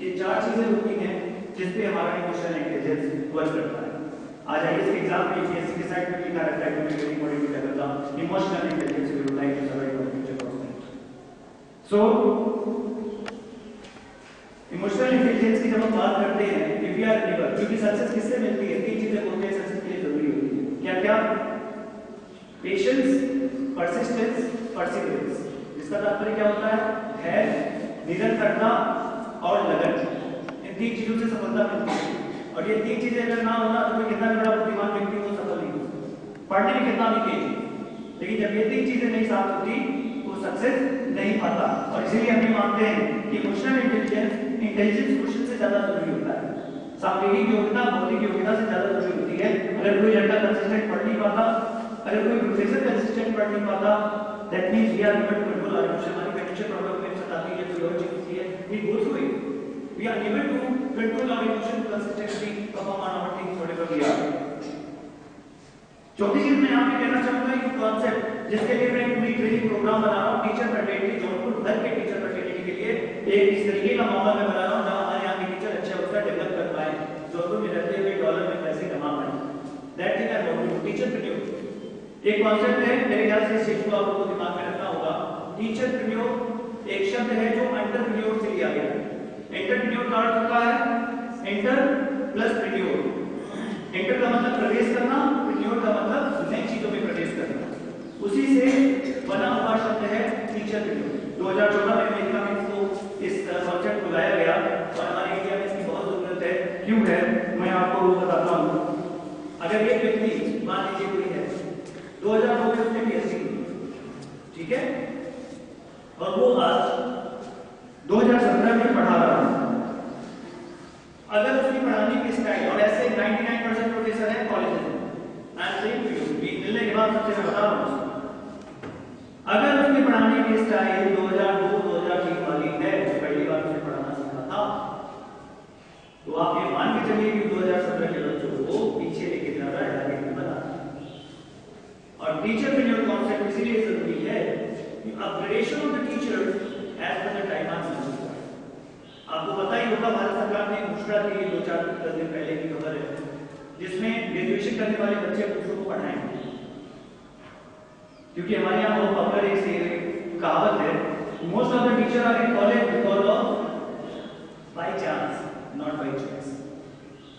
ये चार चीजें होती हैं जिस पे हमारा इमोशनल इंटेलिजेंस वर्क करता है। आज आइए इसके एग्जाम में यूपीएससी के साइड में लिखा रहता है कि मैं वेरी इंपॉर्टेंट लेवल का emotional intelligence will like to survive in future prospect. So emotional intelligence की जब हम बात करते हैं, इफ वी आर एबल, क्योंकि सक्सेस किससे मिलती है? तीन चीजें बोलते हैं सक्सेस के लिए जरूरी होती है। क्या क्या? Patience, persistence, perseverance. इसका तात्पर्य क्या होता है? धैर्य, निरंतरता और लगन। इन तीन चीजों से सफलता मिलती है। और ये तीन चीजें अगर ना होना तो कोई कितना भी बड़ा बुद्धिमान व्यक्ति हो सफल नहीं हो सकता, पढ़ने में कितना भी तेज, लेकिन जब ये तीन चीजें नहीं साथ होती तो सक्सेस नहीं पाता। और इसीलिए हम ये मानते हैं कि इमोशनल इंटेलिजेंस क्वेश्चन से ज्यादा जरूरी होता है। सांवेगिक योग्यता भौतिक योग्यता से ज्यादा जरूरी होती है। अगर कोई लड़का कंसिस्टेंट पढ़ नहीं पाता, अगर कोई प्रोफेसर कंसिस्टेंट पढ़ नहीं पाता, that means we are not able to control our emotion. हमारी फाइनेंशियल प्रॉब्लम में सताती है, कोई और चीज होती है, we go through it, we are able to control our emotion consistently perform on our things whatever we are. चौथी चीज मैं यहाँ पे कहना चाहूंगा एक कॉन्सेप्ट जिसके लिए मैं पूरी ट्रेनिंग प्रोग्राम बना रहा हूँ टीचर फ्रेंडली, जौनपुर भर के टीचर फ्रेंडली के लिए एक इस तरीके का माहौल मैं बना रहा हूँ जहाँ हमारे यहाँ के टीचर अच्छा उसका डेवलप कर पाए, जौनपुर में रहते हुए डॉलर में पैसे कमा पाए। That thing I want to teacherpreneur एक कॉन्सेप्ट है, मेरे ख्याल से इस चीज को आपको दिमाग में रखना होगा। टीचर प्रेन्योर एक शब्द है जो एंटरप्रेन्योर से लिया गया है। एंटरप्रेन्योर का अर्थ होता है एंटर प्लस प्रेन्योर। एंटर का मतलब प्रवेश करना, प्रेन्योर का मतलब नई चीजों में प्रवेश करना। उसी से बना हुआ शब्द है टीचर प्रेन्योर। 2014 में अमेरिका में इसको इस कॉन्सेप्ट को लाया गया और हमारे इंडिया में इसकी बहुत जरूरत है। क्यों है मैं आपको बताता हूँ। अगर एक व्यक्ति मान लीजिए कोई है 2002 में उसने पीएचडी की, ठीक है, और वो आज 2017 में पढ़ा रहा है। अगर उसकी पढ़ाने की स्टाइल, और ऐसे 99% प्रोफेसर हैं कॉलेज में, I am saying to you, मिलने के बाद सबसे मैं बता रहा हूँ, अगर उसकी पढ़ाने की स्टाइल 2002-2003 वाली है, जो पहली बार उसने पढ़ाना सीखा था, तो आप ये मान के चलिए कि 2017 के बच्चों को पीछे लेके जा रहा है, आगे नहीं बना। और टीचर प्रेन्योर कॉन्सेप्ट इसीलिए जरूरी है कि upgradation of the teachers as per the time on. आपको पता ही होगा भारत सरकार ने घोषणा की 2-4 दिन पहले की खबर है, जिसमें ग्रेजुएशन करने वाले बच्चे दूसरों को पढ़ाएंगे। क्योंकि हमारे यहाँ बहुत पॉपुलर एक कहावत है, most of the teacher are in college because of by chance not by choice.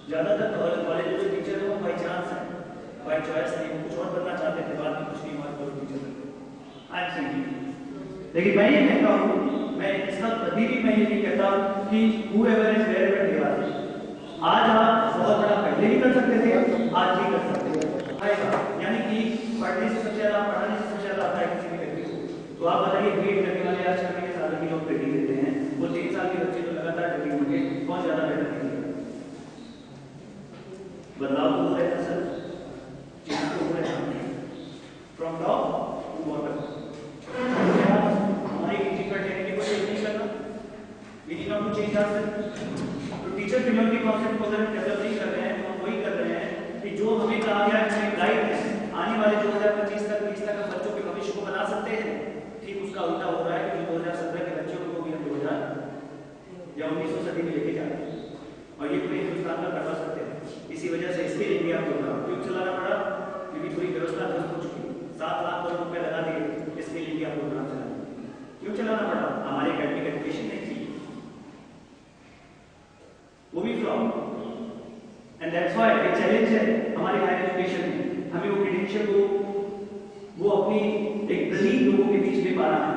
ज्यादातर कॉलेज में जो टीचर है वो बाय चांस है, बाय चॉइस नहीं। कुछ और बनना चाहते थे, बाद में कुछ नहीं हुआ तो टीचर आई एम। लेकिन मैं ये कहता हूँ, मैं इसका कभी भी मैं ये नहीं कहता कि whoever is wherever they are, आज आप बहुत बड़ा पहले ही कर सकते थे, आज ही कर सकते हैं आएगा। यानी कि पढ़ने से सबसे ज्यादा, पढ़ाने से सबसे ज्यादा आता है किसी भी व्यक्ति को। तो आप बताइए बीएड करने वाले आज करने के साल की लोग ट्रेनिंग देते हैं, वो 3 साल के बच्चे तो लगातार ट्रेनिंग होंगे, कौन ज्यादा बेटर करेगा? बदलाव तो हो रहा है सर, चीजें तो हो रहे हैं फ्रॉम टॉप टू बॉटम। हमारी टीचिंग फैकल्टी को चेंज नहीं करना, we need not to change ourselves. तो टीचर प्रेन्योर के कॉन्सेप्ट को अगर हम डेवलप नहीं कर रहे हैं तो हम वही कर रहे हैं कि जो हमें कहा गया है, हमें गाइड है, आने वाले 2025 तक 30 तक हम बच्चों के भविष्य को बना सकते हैं, ठीक उसका उल्टा हो रहा है कि 2017 के बच्चों को भी हम 2000 या 1900 सदी में लेके जा रहे हैं। और ये पूरे हिंदुस्तान का करवा सकते हैं। इसी वजह से स्किल इंडिया प्रोग्राम क्यों चलाना पड़ा? क्योंकि पूरी व्यवस्था ध्वस्त हो चुकी है। 7 लाख करोड़ रुपए लगा दिए स्किल इंडिया प्रोग्राम चलाने। क्यों चलाना पड़ा? हमारे एकेडमिक एजुकेशन नहीं थी, वो भी फ्लॉप। एंड दैट्स व्हाई एक चैलेंज है हमारे हायर एजुकेशन में, हमें वो क्रेडेंशियल को वो अपनी एक दलील लोगों के बीच में पाना है।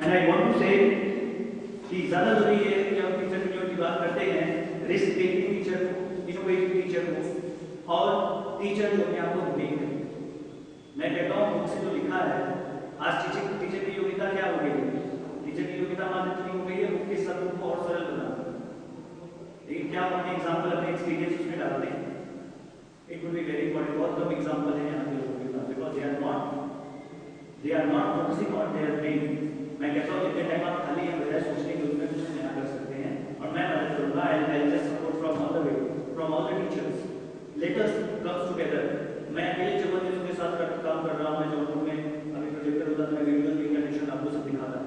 एंड आई वांट टू से कि ज्यादा जरूरी है कि हम टीचर प्रेन्योर की बात करते हैं, रिस्क टेकिंग टीचर को, इनोवेटिव टीचर को, और टीचर जो अपने आप को यूनिक है। मैं कहता हूँ बुक से जो लिखा है, आज टीचर की योग्यता क्या हो गई है? टीचर की योग्यता मात्र इतनी हो गई है बुक के शब्दों को और सरल बनाना। लेकिन क्या हम अपने एग्जाम्पल, अपने एक्सपीरियंस उसमें डालते हैं? It would be very important. बहुत कम एग्जाम्पल है यहाँ के लोगों के पास, because they are not focusing on their brain. मैं कहता हूँ जितने टाइम आप खाली हैं बजाय सोचने के उसमें कुछ नया कर सकते हैं। और मैं मदद करूँगा, I will just support from all the way, from all the teachers. Let us comes together. मैं अकेले जबरदस्ती के साथ काम कर रहा हूँ। मैं जौनपुर में अभी प्रोजेक्टर होता था, मैं वीडियो की कंडीशन आपको सब दिखाता।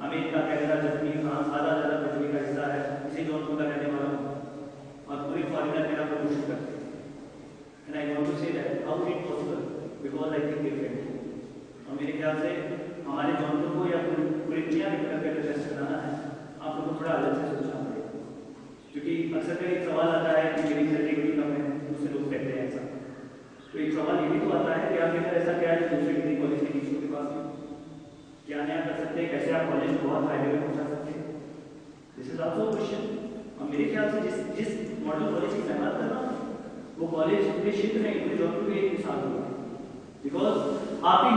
अमेरिका, कनाडा, जर्मनी, फ्रांस, आधा पृथ्वी का हिस्सा है, इसी जौनपुर का रहने वाला हूँ, और पूरे फॉरेनर मेरा प्रमोशन करते हैं। And I want to say that how it possible, because I think different. और मेरे ख्याल से हमारे जौनपुर को या पूरी दुनिया की तरफ का टेस्ट कराना है, आप लोगों को थोड़ा अलग से सोचना पड़ेगा। क्योंकि अक्सर एक सवाल आता है कि मेरी सैलरी बड़ी कम है, दूसरे लोग कहते हैं ऐसा। है दूसरे डिग्री कॉलेज के टीचरों के पास में? क्या नया कर सकते हैं? कैसे आप कॉलेज को बहुत फायदे में पहुंचा सकते हैं? This is also question. और मेरे ख्याल से जिस मॉडल कॉलेज की मैं बात कर रहा हूँ वो कॉलेज पूरे क्षेत्र में पूरे जॉब में एक मिसाल होगा, बिकॉज आप ही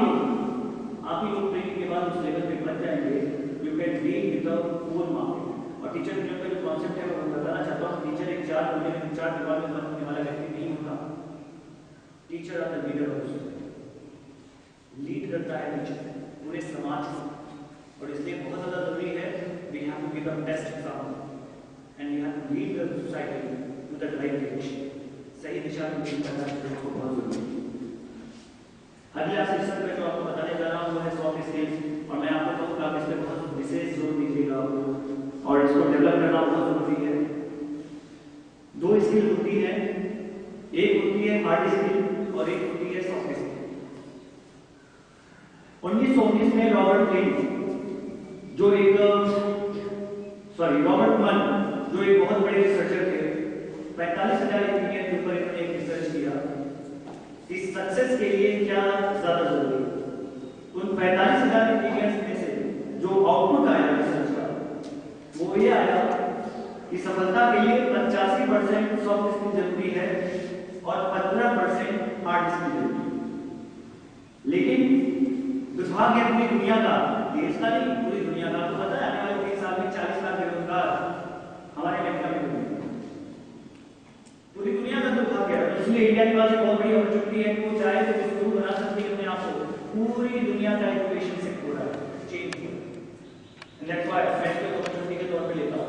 लोग ट्रेनिंग के बाद उस लेवल पे बच जाएंगे, you can deal with the whole market. और टीचर ट्रेनिंग का जो कॉन्सेप्ट है वो बताना चाहता हूँ, टीचर एक चार दीवार में बंद होने वाला व्यक्ति नहीं होता। Teacher are the leader of society, lead करता है टीचर पूरे समाज को, और इसलिए बहुत ज़्यादा जरूरी है we have to become best example and we have to lead the society to the right direction. सही दिशा में लीड करना आपको बहुत जरूरी है। अगला सेक्शन पे जो आपको बताने जा रहा हूँ वो है सॉफ्ट स्किल्स, और मैं आपको कहूँगा आप इस पे बहुत विशेष जोर दीजिएगा और इसको डेवलप करना बहुत जरूरी है। दो स्किल होती है, एक होती है हार्ड स्किल और एक होती है सॉफ्ट स्किल। 1919 में रॉबर्ट मन जो एक बहुत बड़े रिसर्चर थे, 45,000 इंजीनियर के ऊपर इन्होंने एक रिसर्च किया कि सक्सेस के लिए क्या ज्यादा जरूरी है। उन 45,000 इंजीनियर्स में से जो आउटपुट आया रिसर्च का वो ये आया कि सफलता के लिए 85% सॉफ्ट स्किल जरूरी है और 15% हार्ड स्किल जरूरी है। लेकिन दुर्भाग्य पूरी दुनिया का, देश का नहीं पूरी दुनिया का, आपको पता है आने वाले 3 साल में 40 लाख बेरोजगार हमारे इलाके में होंगे, पूरी दुनिया का दुर्भाग्य है। इसलिए इंडिया के पास एक बहुत बड़ी अपॉर्चुनिटी है कि वो चाहे तो स्कूल बना सकती है अपने आप को, पूरी दुनिया का एजुकेशन सेक्टर है चेंज किया। दैट्स व्हाई मैं इसको अपॉर्चुनिटी के तौर पे लेता हूं,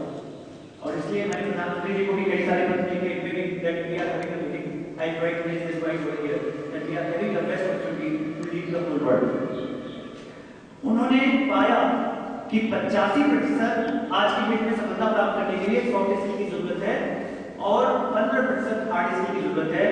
और इसलिए मैंने प्रधानमंत्री जी को भी कई सारे पत्र लिखे कि that we are having a meeting I try to make this right over here that we are having the best opportunity to lead the whole world. उन्होंने पाया कि 85% आज की डेट में सफलता प्राप्त करने के लिए सॉफ्ट स्किल की जरूरत है और 15% हार्ड स्किल की जरूरत है।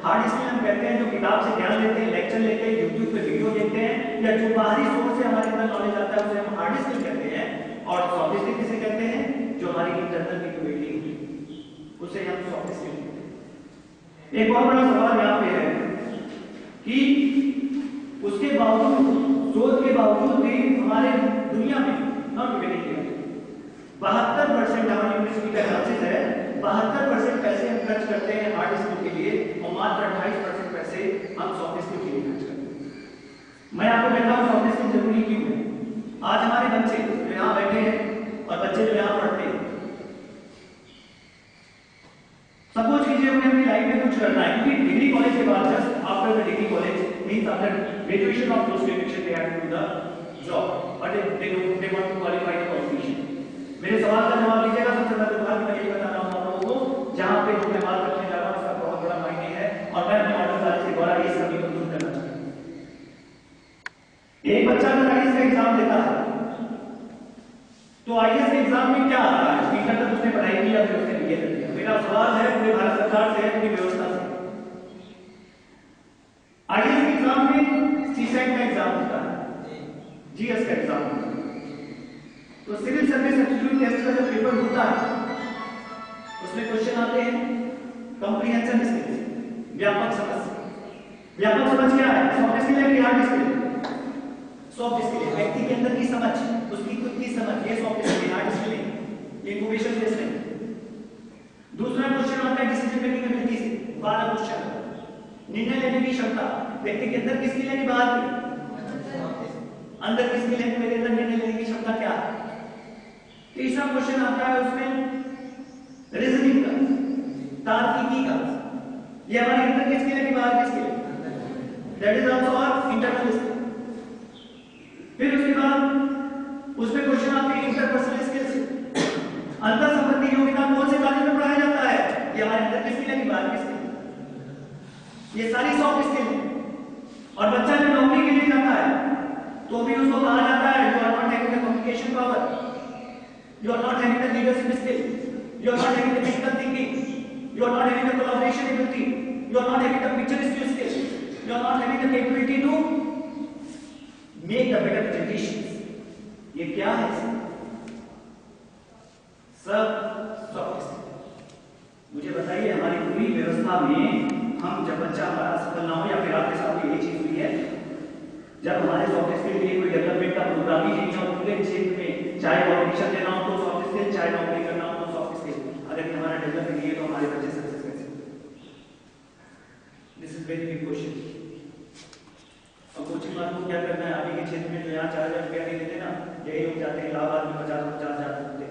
हार्ड स्किल हम कहते हैं जो किताब से ज्ञान लेते हैं, लेक्चर लेते हैं, यूट्यूब पे वीडियो देखते हैं, या जो बाहरी सोर्स से हमारे अंदर नॉलेज आता है उसे हम हार्ड स्किल कहते हैं। और सॉफ्ट स्किल किसे कहते हैं? जो हमारी इंटरनल कैपेबिलिटी है उसे हम सॉफ्ट स्किल कहते हैं। एक बहुत बड़ा सवाल यहाँ पे है कि उसके बावजूद, शोध के बावजूद भी हमारे दुनिया में नॉन ह्यूमैनिटी 72% हमारी यूनिवर्सिटी का एनालिसिस है, 72% पैसे हम खर्च करते हैं हार्ड स्किल के लिए और मात्र 28% पैसे हम सॉफ्ट स्किल के लिए खर्च करते हैं। मैं आपको कहता हूँ सॉफ्ट स्किल जरूरी क्यों है। आज हमारे बच्चे जो यहाँ बैठे हैं और बच्चे जो यहाँ पढ़ते हैं, सपोज कीजिए उन्हें अपनी लाइफ में कुछ करना है, क्योंकि डिग्री कॉलेज के बाद just after the degree college means after graduation of post graduation they have to do the job but they want to qualify the qualification. मेरे सवाल का जवाब दीजिएगा। सबसे पहले तो मैं ये बता रहा हूं आप लोगों को, जहां पे जो मैं बात करने जा रहा हूं उसका बहुत बड़ा मायने है और मैं अपने मॉडल क्लास के द्वारा इस सभी को दूर करना चाहता हूं। एक बच्चा अगर आईएएस का एग्जाम देता है तो आईएएस के एग्जाम में क्या आता है? स्पीकर तक उसने पढ़ाई की या फिर उसने बीए कर दिया? मेरा सवाल है पूरे भारत सरकार से, पूरी व्यवस्था से, आईएएस के एग्जाम में सीसेट का एग्जाम होता है, जीएस का एग्जाम होता है, तो सिविल सर्विस एप्टीट्यूड टेस्ट का जो पेपर होता है उसमें क्वेश्चन आते हैं कॉम्प्रिहेंशन स्किल्स, व्यापक समझ। व्यापक समझ क्या है? सॉफ्ट स्किल है कि हार्ड स्किल? सॉफ्ट स्किल है, व्यक्ति के अंदर की समझ, उसकी खुद की समझ, ये सॉफ्ट स्किल है, हार्ड स्किल है, इंफॉर्मेशन बेस्ड है। दूसरा क्वेश्चन आता है डिसीजन मेकिंग एबिलिटी से, 12 क्वेश्चन, निर्णय लेने की क्षमता, व्यक्ति के अंदर किसकी लेनी, बाहर की, अंदर किसकी लेनी, मेरे अंदर निर्णय लेने की क्षमता क्या है। तीसरा क्वेश्चन आता है उसमें रीजनिंग का, तार्किकी का, ये हमारे अंदर किसकी लेनी, बाहर किसकी लेनी, that is also our internal skill. फिर उसके बाद उसमें क्वेश्चन आते हैं इंटरपर्सनल स्किल्स, अंतर संबंधी योग्यता कौन से कॉलेज में पढ़ाया जाता है, ये हमारे अंदर किसकी लेनी, बाहर किसकी, ये सारी सॉफ्ट स्किल है। और बच्चा जब नौकरी के लिए जाता है तो भी उसको कहा जाता है you are not having the communication power, you are not having the leadership skill, you are not having the critical thinking, you are not having the collaboration ability, you are not having the picture skills, you are not having the capability to make the better presentations. ये क्या है? सब soft skill. मुझे बताइए हमारी पूरी व्यवस्था में हम जब बच्चा हमारा सफल ना हो, या फिर आपके साथ यही चीज हुई है, जब हमारे सॉफ्ट स्किल के लिए कोई डेवलपमेंट का प्रोग्राम ही नहीं है और पूरे क्षेत्र में चाहे कॉम्पिटिशन देना हो तो सॉफ्ट स्किल, चाहे नौकरी करना हो तो सॉफ्ट स्किल, अगर हमारा डेवलप नहीं है तो हमारे बच्चे सक्सेस कैसे? This is very big question. और कोचिंग वालों को क्या करना है? अभी के क्षेत्र में जो यहाँ 4,000 रुपया नहीं देते ना, यही लोग जाते हैं इलाहाबाद में 50,000 देते,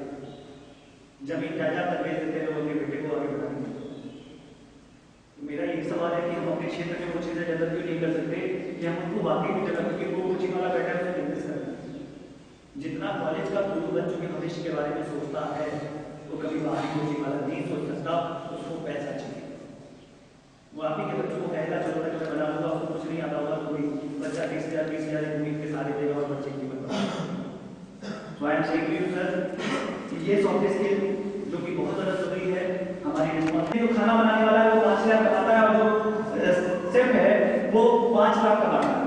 जमीन जायदाद तक बेच देते हैं लोग अपने बेटे को आगे बढ़ाने। मेरा एक सवाल है कि हम अपने क्षेत्र में वो चीजें डेवलप क्यों नहीं कर सकते कि हम उनको वाकई में डेवलप, क्योंकि वो कोचिंग वाला बैठा है बिजनेस करना है। जितना कॉलेज का गुरु बच्चों के भविष्य के बारे में सोचता है वो कभी बाहरी कोचिंग वाला नहीं सोच सकता, उसको पैसा चाहिए। वो आप ही के बच्चों को कहेगा चलो मैं बना दूंगा, उसको कुछ नहीं आता होगा तो कोई बच्चा 20,000 उम्मीद के सारे देगा और बच्चे की so I am saying you sir, ये सॉफ्ट स्किल जो कि बहुत ज़्यादा जरूरी है हमारी रिस्पॉन्स। जो खाना बनाने वाला है वो 5,000 कमाता है और जो शेफ है वो 5 लाख कमाता है।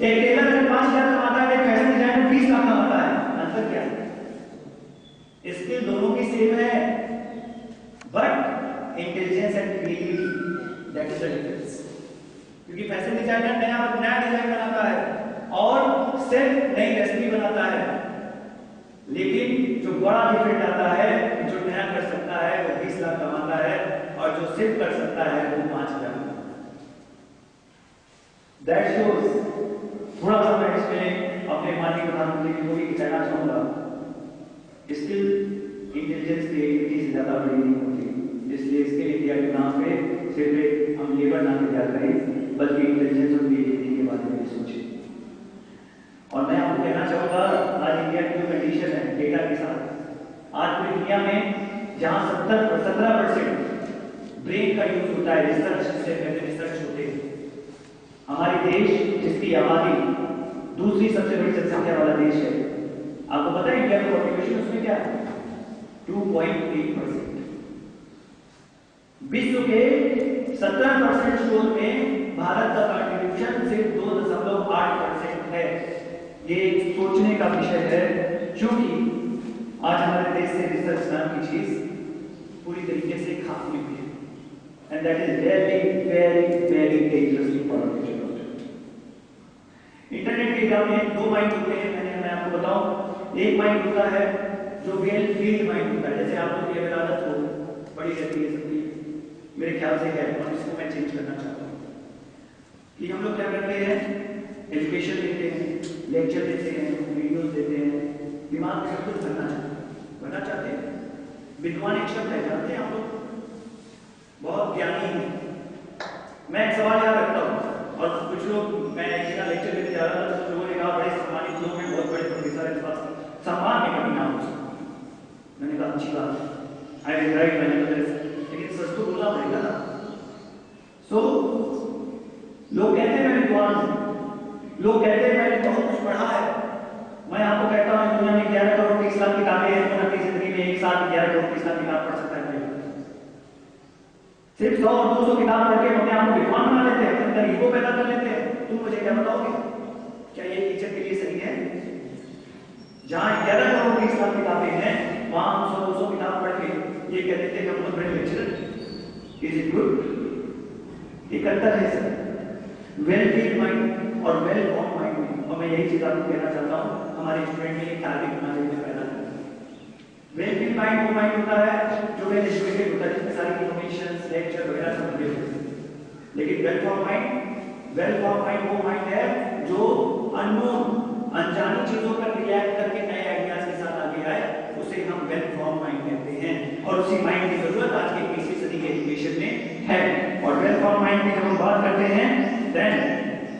एक टेलर अगर 5,000 कमाता है, एक फैशन डिजाइनर 20 लाख कमाता है। अंतर क्या है? स्किल दोनों की सेम है, but intelligence and creativity that is the difference. क्योंकि फैशन डिजाइनर नया डिजाइन बनाता है और शेफ नई रेसिपी बनाता है, लेकिन जो बड़ा डिफरेंट आता है, जो नया कर सकता है वो 20 लाख कमाता है और जो सिर्फ कर सकता है वो 5,000। That shows. थोड़ा सा मैं इसमें अपने माननीय प्रधानमंत्री को भी कहना चाहूंगा, स्किल इंटेलिजेंस क्रिएटिविटी से ज्यादा बड़ी नहीं होती, इसलिए स्किल इंडिया के नाम पे सिर्फ हम लेबर ना तैयार करें बल्कि इंटेलिजेंस और क्रिएटिविटी के बारे में सोचें। और मैं आपको कहना चाहूंगा, आज इंडिया की जो कंडीशन है डेटा के साथ, आज पूरी दुनिया में जहां 17% ब्रेन का यूज होता है, रिसर्च से पहले रिसर्च होते हैं, हमारे देश जिसकी आबादी दूसरी सबसे बड़ी जनसंख्या वाला देश है, आपको पता है इंडिया का पॉपुलेशन उसमें क्या है? 2.8%। विश्व के 17% स्टोर में भारत का कंट्रीब्यूशन सिर्फ 2.8% है। ये सोचने का विषय है, क्योंकि आज हमारे देश से रिसर्च नाम की चीज पूरी तरीके से खात्मे में है, and that is very very very dangerous for our future. Internet के एग्जाम में 2 माइंड होते हैं, मैं आपको बताऊं। एक माइंड होता है जो वेल फील्ड माइंड होता है, जैसे आप लोग की अगर आदत हो बड़ी रहती है सबकी, मेरे ख्याल से है, और इसको मैं चेंज करना चाहता हूँ कि हम लोग क्या करते हैं, एजुकेशन देते हैं, लेक्चर देते हैं, वीडियोस देते हैं, दिमाग में सब कुछ भरना चाहते हैं। विद्वान एक शब्द है, जानते हैं आप लोग, बहुत ज्ञानी है। मैं एक सवाल याद रखता हूँ, और कुछ लोग, मैं एक जगह लेक्चर देने जा रहा था तो लोगों ने कहा बड़े सम्मानित लोग हैं, बहुत बड़े प्रोफेसर हैं, पास सम्मान में कमी ना हो। मैंने कहा अच्छी बात है, I will write many others, लेकिन सच तो बोलना पड़ेगा ना। सो लोग कहते हैं मैं विद्वान हूं, लोग कहते हैं मैंने बहुत कुछ पढ़ा है। मैं आपको कहता हूं दुनिया में 11 करोड़ 30 लाख किताबें हैं, तो अपनी जिंदगी में एक साथ 11 करोड़ 30 लाख किताब पढ़ सकता है। सिर्फ 100 और 200 किताब पढ़ के अपने आप को विद्वान बना लेते हैं, अपने अंदर ईगो पैदा कर लेते हैं। तुम मुझे क्या बताओगे, क्या ये टीचर के लिए सही है? जहां 11 करोड़ 30 लाख किताबें हैं, वहां 100-200 किताब पढ़ के ये कह देते हैं कि हम बहुत बड़े लेक्चरर। Is it good? एक अंतर है सर, वेल फील्ड माइंड और वेल फॉर्म माइंड में। और मैं यही चीज आपको कहना चाहता हूँ, हमारे स्टूडेंट में एक टारगेट होना चाहिए पैदा करना। वेल फील्ड माइंड वो माइंड होता है जो वेल एजुकेटेड होता है, जिसमें सारी इन्फॉर्मेशन, लेक्चर वगैरह सब मिले होते हैं। लेकिन वेल फॉर्म माइंड वो माइंड है जो अननोन, अनजानी चीजों पर रिएक्ट करके नए आइडियाज के साथ आगे आए, उसे हम वेल फॉर्म माइंड कहते हैं। और उसी माइंड की जरूरत आज के 21वीं सदी के एजुकेशन में है। और वेल फॉर्म माइंड की जब हम बात करते हैं, देन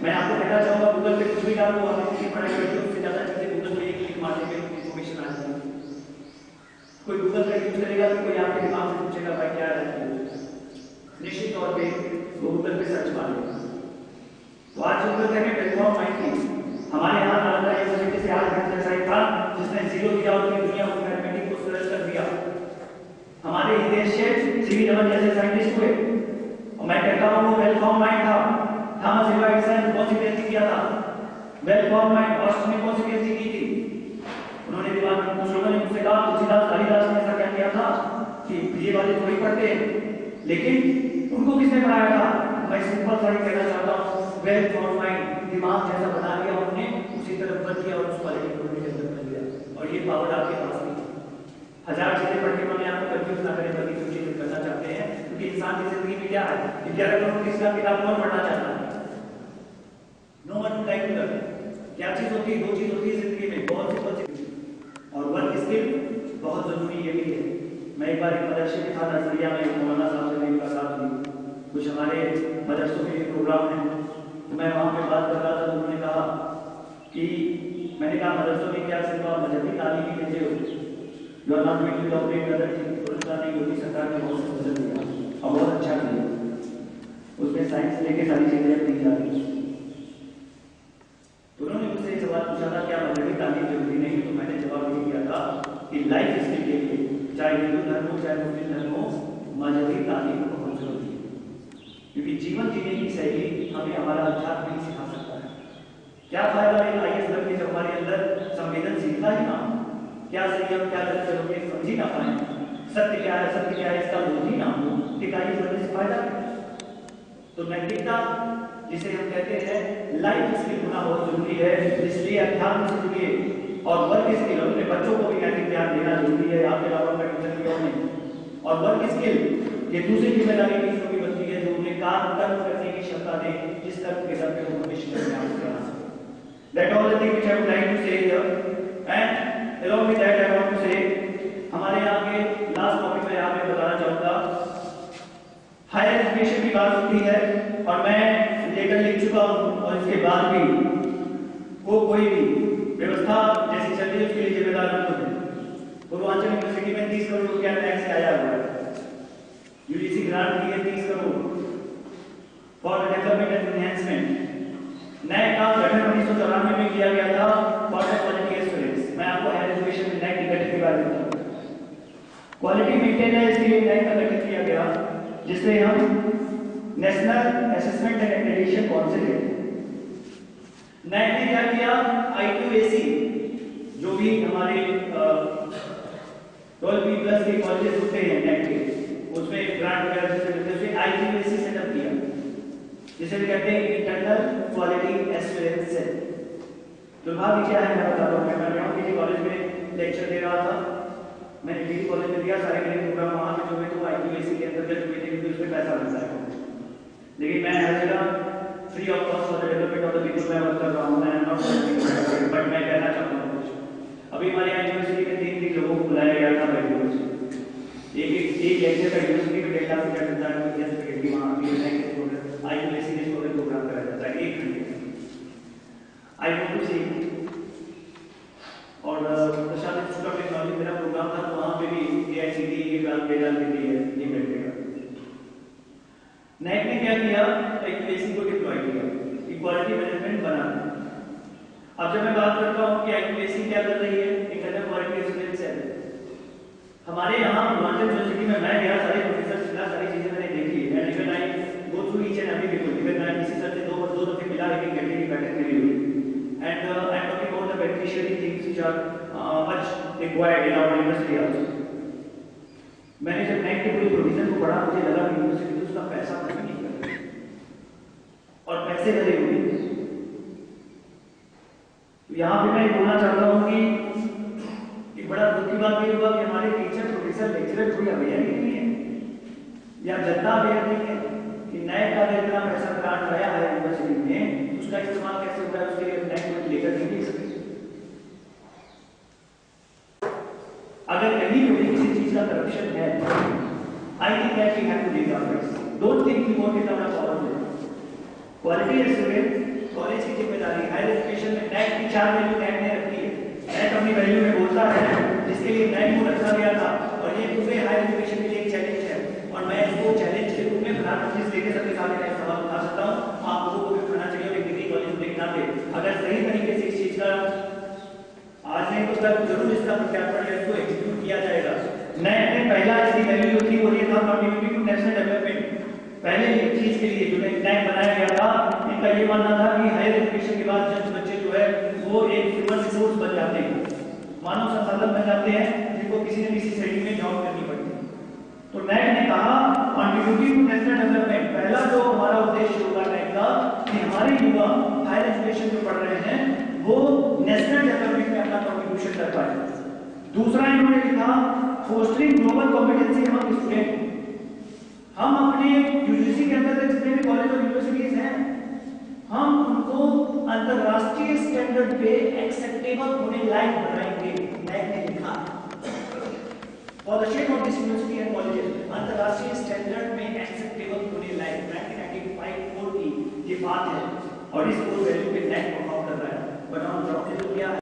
मैं आपको कहना चाहूंगा, गूगल पे कुछ भी डालो, आप किसी पढ़ाई करते हो, उससे ज्यादा चीजें गूगल पे एक क्लिक मारने में इन्फॉर्मेशन आ जाती है। कोई गूगल का यूज करेगा तो कोई आपके दिमाग से पूछेगा भाई क्या है, निश्चित तौर पे गूगल पे सर्च मारेगा। तो आज जो कहते हैं प्लेटफॉर्म माइंड की, हमारे यहाँ नालंदा यूनिवर्सिटी से आज साइंटिस्ट था जिसने जीरो दिया और पूरी दुनिया को मैथमेटिक्स को सरल कर दिया। हमारे हितेश शेठ, सीवी रमन जैसे साइंटिस्ट हुए, और मैं कहता हूँ वो वेल फॉर्म माइंड था। थॉमस एल्वा एडिसन कौन सी पीएचडी किया था? Well form mind. ऑस्ट्रेलिया में कौन सी पीएचडी की थी? उन्होंने दिमाग में, कुछ लोगों ने मुझसे कहा तुलसीदास कालिदास ने ऐसा क्या किया था कि ये वाले थोड़ी पढ़ते हैं, लेकिन उनको किसने पढ़ाया था? मैं सिंपल सा ही कहना चाहता हूँ, वेल फॉर्म माइंड, दिमाग जैसा बना लिया उन्होंने, उसी तरफ बन किया और उस क्वालिटी को उन्होंने डेवलप कर लिया। और ये पावर आपके पास नहीं। हजार चीजें पढ़ के उन्होंने आपको कंफ्यूज ना करें बल्कि जो चीजें करना चाहते हैं, क्योंकि इंसान की जिंदगी में क्या है, 11 करोड़ की किताब कौन पढ़ना चाहता है? No one would like to learn. क्या चीज होती है? दो चीज होती है जिंदगी में, बहुत सी और वर्क स्किल बहुत जरूरी ये भी है। मैं एक बार एक मदरसे में था, नजरिया में मौलाना साहब से मेरी मुलाकात हुई, कुछ हमारे मदरसों में प्रोग्राम है, तो मैं वहाँ पे बात कर रहा था, तो उन्होंने कहा कि मैंने कहा मदरसों में क्या सिर्फ आप मजहबी तालीम ही देते हो, you are not going to operate other things? उन्होंने नहीं होती, सरकार ने बहुत से बदल दिया और बहुत अच्छा किया, उसमें साइंस लेके सारी चीजें दी जा रही। तो उन्होंने मुझसे सवाल पूछा था क्या मजहबी तालीम जरूरी नहीं? तो मैंने जवाब ये दिया था कि लाइफ स्किल के लिए, चाहे हिंदू धर्म हो चाहे मुस्लिम धर्म हो, मजहबी तालीम बहुत जरूरी है, क्योंकि जीवन जीने की शैली हमें हमारा अध्यात्म ही सिखा सकता है। क्या फायदा एक IAS बन के जब हमारे अंदर संवेदनशीलता ही ना, क्या सही और क्या गलत जब हम समझ ही ना पाए, सत्य क्या है इसका बोध ही ना हो, कि IAS बनने से फायदा क्या? तो नैतिकता जिसे हम कहते हैं लाइफ स्किल होना बहुत जरूरी है, इसलिए अध्यात्म से जुड़िए और वर्क स्किल, अपने बच्चों को भी नैतिक ज्ञान देना जरूरी है, आपके अलावा का टीचर भी नहीं। और वर्क स्किल ये दूसरी जिम्मेदारी तीसरों की बनती है जो उन्हें काम कर्म करने की क्षमता दे, जिस कर्म के सर पे वो भविष्य में ध्यान से आ सके। That all the things which I would like to say here, and along with that I want to say, हमारे यहाँ के लास्ट टॉपिक में यहाँ पे बताना चाहूँगा, हायर एजुकेशन की बात होती है और मैं लेटर लिख चुका हूँ, और इसके बाद भी वो कोई भी व्यवस्था जैसी चल रही है उसके लिए जिम्मेदार हम लोग हैं। पूर्वांचल यूनिवर्सिटी में 30 करोड़ रुपया टैक्स से आया हुआ है, यूजीसी ग्रांट दी है 30 crore for development and enhancement. नए का गठन 1994 में किया गया था फॉर द क्वालिटी एश्योरेंस। मैं आपको हायर एजुकेशन में नए की गठन के बारे में बताऊंगा। क्वालिटी मेंटेनेंस के लिए नए का गठन किया गया, जिससे हम national assessment and accreditation council है। नैक ने क्या किया, IQAC जो भी हमारे 12B+ के कॉलेजेस होते हैं नैक के, उसमें ग्रांट वगैरह जिसे मिलते हैं, उसमें IQAC सेटअप किया, जिसे कहते हैं इंटरनल क्वालिटी एश्योरेंस सेल। दुर्भाग्य क्या है, मैं बताता हूँ, मैं यहाँ किसी कॉलेज में लेक्चर दे रहा था, मैंने किसी कॉलेज में दिया, सारे मेरे प्रोग्राम वहाँ पे जो है तो IQAC के अंतर्गत हुए थे, क्योंकि उसमें पैसा मिलता है। लेकिन मैं हर जगह free of cost for the development of the people मैं वर्क कर रहा हूँ, मैं नॉट, बट मैं कहना चाहता हूँ कुछ। अभी हमारे यूनिवर्सिटी में 3 लोगों को बुलाया गया था बैंगलोर से, एक लेक्चर का यूनिवर्सिटी में 1.5 लाख रुपया मिलता है, तो जैसे फैकल्टी वहाँ आती है, IQAC ने इसको प्रोग्राम कराया जाता है 1 घंटे का। आई वांट टू से और प्रशासन इंस्टीट्यूट ऑफ टेक्नोलॉजी मेरा प्रोग्राम था, तो वहाँ पे भी AICTE के ग्रांट भेजा देती है 1 घंटे का। नैक ने क्या किया, IQAC को डिप्लॉय किया, इक्वालिटी मैनेजमेंट बना। अब जब मैं बात करता हूँ कि IQAC क्या कर रही है, इंटरनल क्वालिटी एश्योरेंस है। हमारे यहाँ पूर्वांचल यूनिवर्सिटी में मैं गया, सारे प्रोफेसर मिला, सारी चीजें मैंने देखी है, and even I go through each and every people, even मैं किसी सर से दो दफे मिला, एक घंटे की बैठक मेरी हुई, and I am talking about the beneficiary things which are much required in our university also. मैंने जब नैक के पूरी प्रोविजन को पढ़ा, मुझे लगा कि यूनिवर्सिटी तो उसका पैसा खर्च नहीं कर रही और पैसे भरे हुए। तो यहाँ पे मैं बोलना चाहता हूँ कि बड़ा दुख की बात ये हुआ कि हमारे टीचर, प्रोफेसर, लेक्चरर कोई अवेयर नहीं है या जनता अवेयर नहीं है कि नैक का इतना पैसा ग्रांट आया है यूनिवर्सिटी में, उसका इस्तेमाल कैसे होता है, उसके लिए नैक को लेकर नहीं दे सकते। अगर कहीं भी किसी चीज का करप्शन है, I think that we have to take our rights, don't think we won't it our power. Quality assurance college की जिम्मेदारी, हायर एजुकेशन में नैक की 4 वैल्यू नैक ने रखी है। नैक अपनी वैल्यू में बोलता है, जिसके लिए नैक को रखा गया था, और ये पूरे हायर एजुकेशन के लिए एक चैलेंज है, और मैं इसको चैलेंज के रूप में प्रधानमंत्री से लेकर सबके सामने एक सवाल उठा सकता हूँ। आप लोगों को भी उठाना चाहिए, और एक डिग्री कॉलेज में देखना दे, अगर सही तरीके से इस चीज का आज नहीं तो कल जरूर इसका प्रत्यार्पण या इसको एग्जीक्यूट किया जाएगा। नैक ने पहला इसकी वैल्यू थी वो ये था, कंट्रीब्यूटिंग टू नेशनल डेवलपमेंट। पहले एक चीज के लिए जो नैक बनाया गया था, इनका ये मानना था कि हायर एजुकेशन के बाद जब बच्चे जो है वो एक ह्यूमन रिसोर्स बन जाते हैं, मानव संसाधन बन जाते हैं, जिनको किसी न किसी श्रेणी में जॉब करनी पड़ती है। तो नैक ने कहा कंट्रीब्यूटिंग टू नेशनल डेवलपमेंट, पहला जो हमारा उद्देश्य होगा नैक का कि हमारे युवा हायर एजुकेशन में पढ़ रहे हैं वो नेशनल डेवलपमेंट में अपना कंट्रीब्यूशन कर पाए। दूसरा इन्होंने लिखा fostering global competency among student. हम अपने यूजीसी के अंदर जितने भी कॉलेज और यूनिवर्सिटीज हैं हम उनको अंतरराष्ट्रीय स्टैंडर्ड पे एक्सेप्टेबल होने लायक बनाएंगे। नैक ने लिखा for the shape of this university and colleges अंतरराष्ट्रीय स्टैंडर्ड में एक्सेप्टेबल होने लायक 1995 की ये बात है और इस कोर वैल्यू पे नैक परफॉर्म कर रहा है। बट ऑन ग्राउंड लेवल क्या है?